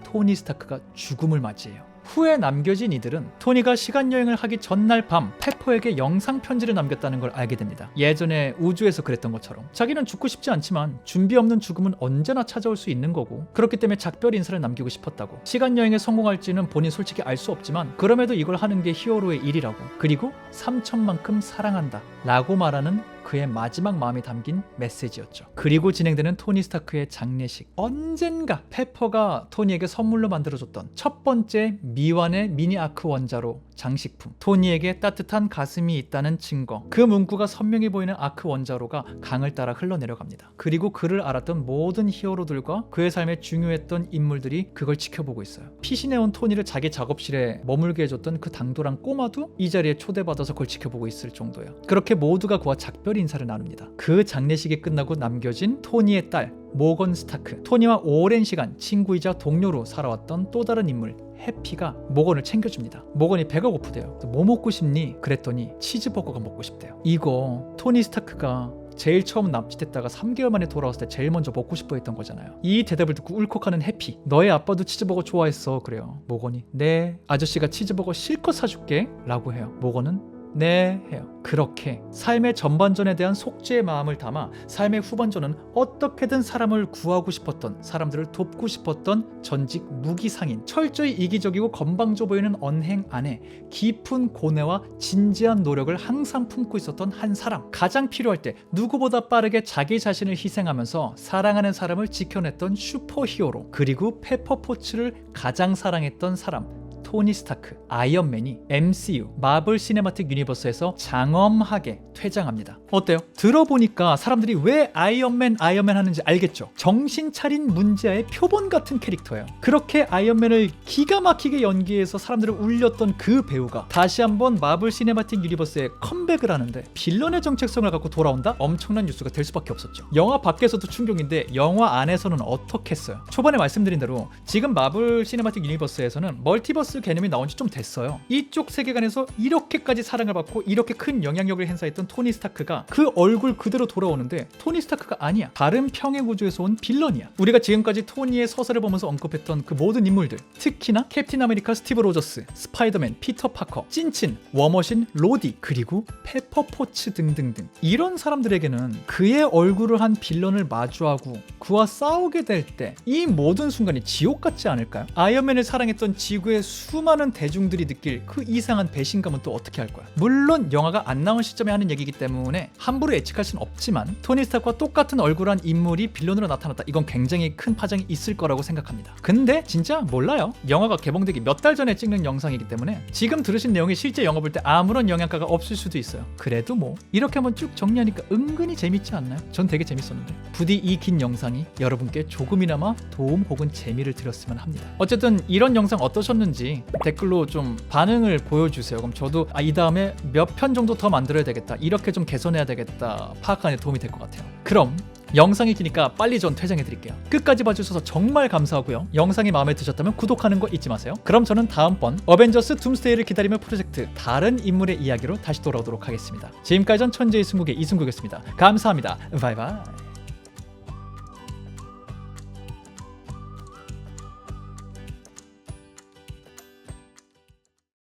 토니 스타크가 죽음을 맞이해요. 후에 남겨진 이들은 토니가 시간여행을 하기 전날 밤 페퍼에게 영상 편지를 남겼다는 걸 알게 됩니다. 예전에 우주에서 그랬던 것처럼 자기는 죽고 싶지 않지만 준비 없는 죽음은 언제나 찾아올 수 있는 거고, 그렇기 때문에 작별 인사를 남기고 싶었다고. 시간여행에 성공할지는 본인 솔직히 알 수 없지만 그럼에도 이걸 하는 게 히어로의 일이라고. 그리고 삼척만큼 사랑한다 라고 말하는 그의 마지막 마음이 담긴 메시지였죠. 그리고 진행되는 토니 스타크의 장례식. 언젠가 페퍼가 토니에게 선물로 만들어줬던 첫 번째 미완의 미니 아크 원자로 장식품, 토니에게 따뜻한 가슴이 있다는 증거. 그 문구가 선명히 보이는 아크 원자로가 강을 따라 흘러내려갑니다. 그리고 그를 알았던 모든 히어로들과 그의 삶에 중요했던 인물들이 그걸 지켜보고 있어요. 피신해온 토니를 자기 작업실에 머물게 해줬던 그 당돌한 꼬마도 이 자리에 초대받아서 그걸 지켜보고 있을 정도예요. 그렇게 모두가 그와 작별을 인사를 나눕니다. 그 장례식이 끝나고 남겨진 토니의 딸 모건 스타크. 토니와 오랜 시간 친구이자 동료로 살아왔던 또 다른 인물 해피가 모건을 챙겨줍니다. 모건이 배가 고프대요. 뭐 먹고 싶니? 그랬더니 치즈버거가 먹고 싶대요. 이거 토니 스타크가 제일 처음 납치됐다가 3개월 만에 돌아왔을 때 제일 먼저 먹고 싶어 했던 거잖아요. 이 대답을 듣고 울컥하는 해피. 너의 아빠도 치즈버거 좋아했어. 그래요. 모건이 네, 아저씨가 치즈버거 실컷 사줄게 라고 해요. 모건은 네 해요. 그렇게 삶의 전반전에 대한 속죄의 마음을 담아 삶의 후반전은 어떻게든 사람을 구하고 싶었던, 사람들을 돕고 싶었던 전직 무기상인, 철저히 이기적이고 건방져 보이는 언행 안에 깊은 고뇌와 진지한 노력을 항상 품고 있었던 한 사람. 가장 필요할 때 누구보다 빠르게 자기 자신을 희생하면서 사랑하는 사람을 지켜냈던 슈퍼히어로, 그리고 페퍼포츠를 가장 사랑했던 사람 토니 스타크, 아이언맨이 MCU, 마블 시네마틱 유니버스에서 장엄하게 퇴장합니다. 어때요? 들어보니까 사람들이 왜 아이언맨 하는지 알겠죠? 정신 차린 문제아의 표본 같은 캐릭터예요. 그렇게 아이언맨을 기가 막히게 연기해서 사람들을 울렸던 그 배우가 다시 한번 마블 시네마틱 유니버스에 컴백을 하는데 빌런의 정체성을 갖고 돌아온다? 엄청난 뉴스가 될 수밖에 없었죠. 영화 밖에서도 충격인데 영화 안에서는 어떻겠어요? 초반에 말씀드린 대로 지금 마블 시네마틱 유니버스에서는 멀티버스 개념이 나온 지 좀 됐어요. 이쪽 세계관에서 이렇게까지 사랑을 받고 이렇게 큰 영향력을 행사했던 토니 스타크가 그 얼굴 그대로 돌아오는데 토니 스타크가 아니야. 다른 평행 우주에서 온 빌런이야. 우리가 지금까지 토니의 서사를 보면서 언급했던 그 모든 인물들, 특히나 캡틴 아메리카 스티브 로저스, 스파이더맨 피터 파커, 찐친, 워머신 로디, 그리고 페퍼포츠 등등등, 이런 사람들에게는 그의 얼굴을 한 빌런을 마주하고 그와 싸우게 될 때 이 모든 순간이 지옥 같지 않을까요? 아이언맨을 사랑했던 지구의 수많은 대중들이 느낄 그 이상한 배신감은 또 어떻게 할 거야? 물론 영화가 안 나온 시점에 하는 얘기이기 때문에 함부로 예측할 수는 없지만 토니 스타크와 똑같은 얼굴한 인물이 빌런으로 나타났다. 이건 굉장히 큰 파장이 있을 거라고 생각합니다. 근데 진짜 몰라요. 영화가 개봉되기 몇 달 전에 찍는 영상이기 때문에 지금 들으신 내용이 실제 영화 볼 때 아무런 영향가가 없을 수도 있어요. 그래도 뭐 이렇게 한번 쭉 정리하니까 은근히 재밌지 않나요? 전 되게 재밌었는데 부디 이 긴 영상이 여러분께 조금이나마 도움 혹은 재미를 드렸으면 합니다. 어쨌든 이런 영상 어떠셨는지 댓글로 좀 반응을 보여주세요. 그럼 저도 이 다음에 몇 편 정도 더 만들어야 되겠다, 이렇게 좀 개선해야 되겠다 파악하는 데 도움이 될 것 같아요. 그럼 영상이 기니까 빨리 전 퇴장해드릴게요. 끝까지 봐주셔서 정말 감사하고요. 영상이 마음에 드셨다면 구독하는 거 잊지 마세요. 그럼 저는 다음번 어벤져스 둠스데이를 기다리며 프로젝트 다른 인물의 이야기로 다시 돌아오도록 하겠습니다. 지금까지 전 천재의 승국의 이승국이었습니다. 감사합니다. 바이바이.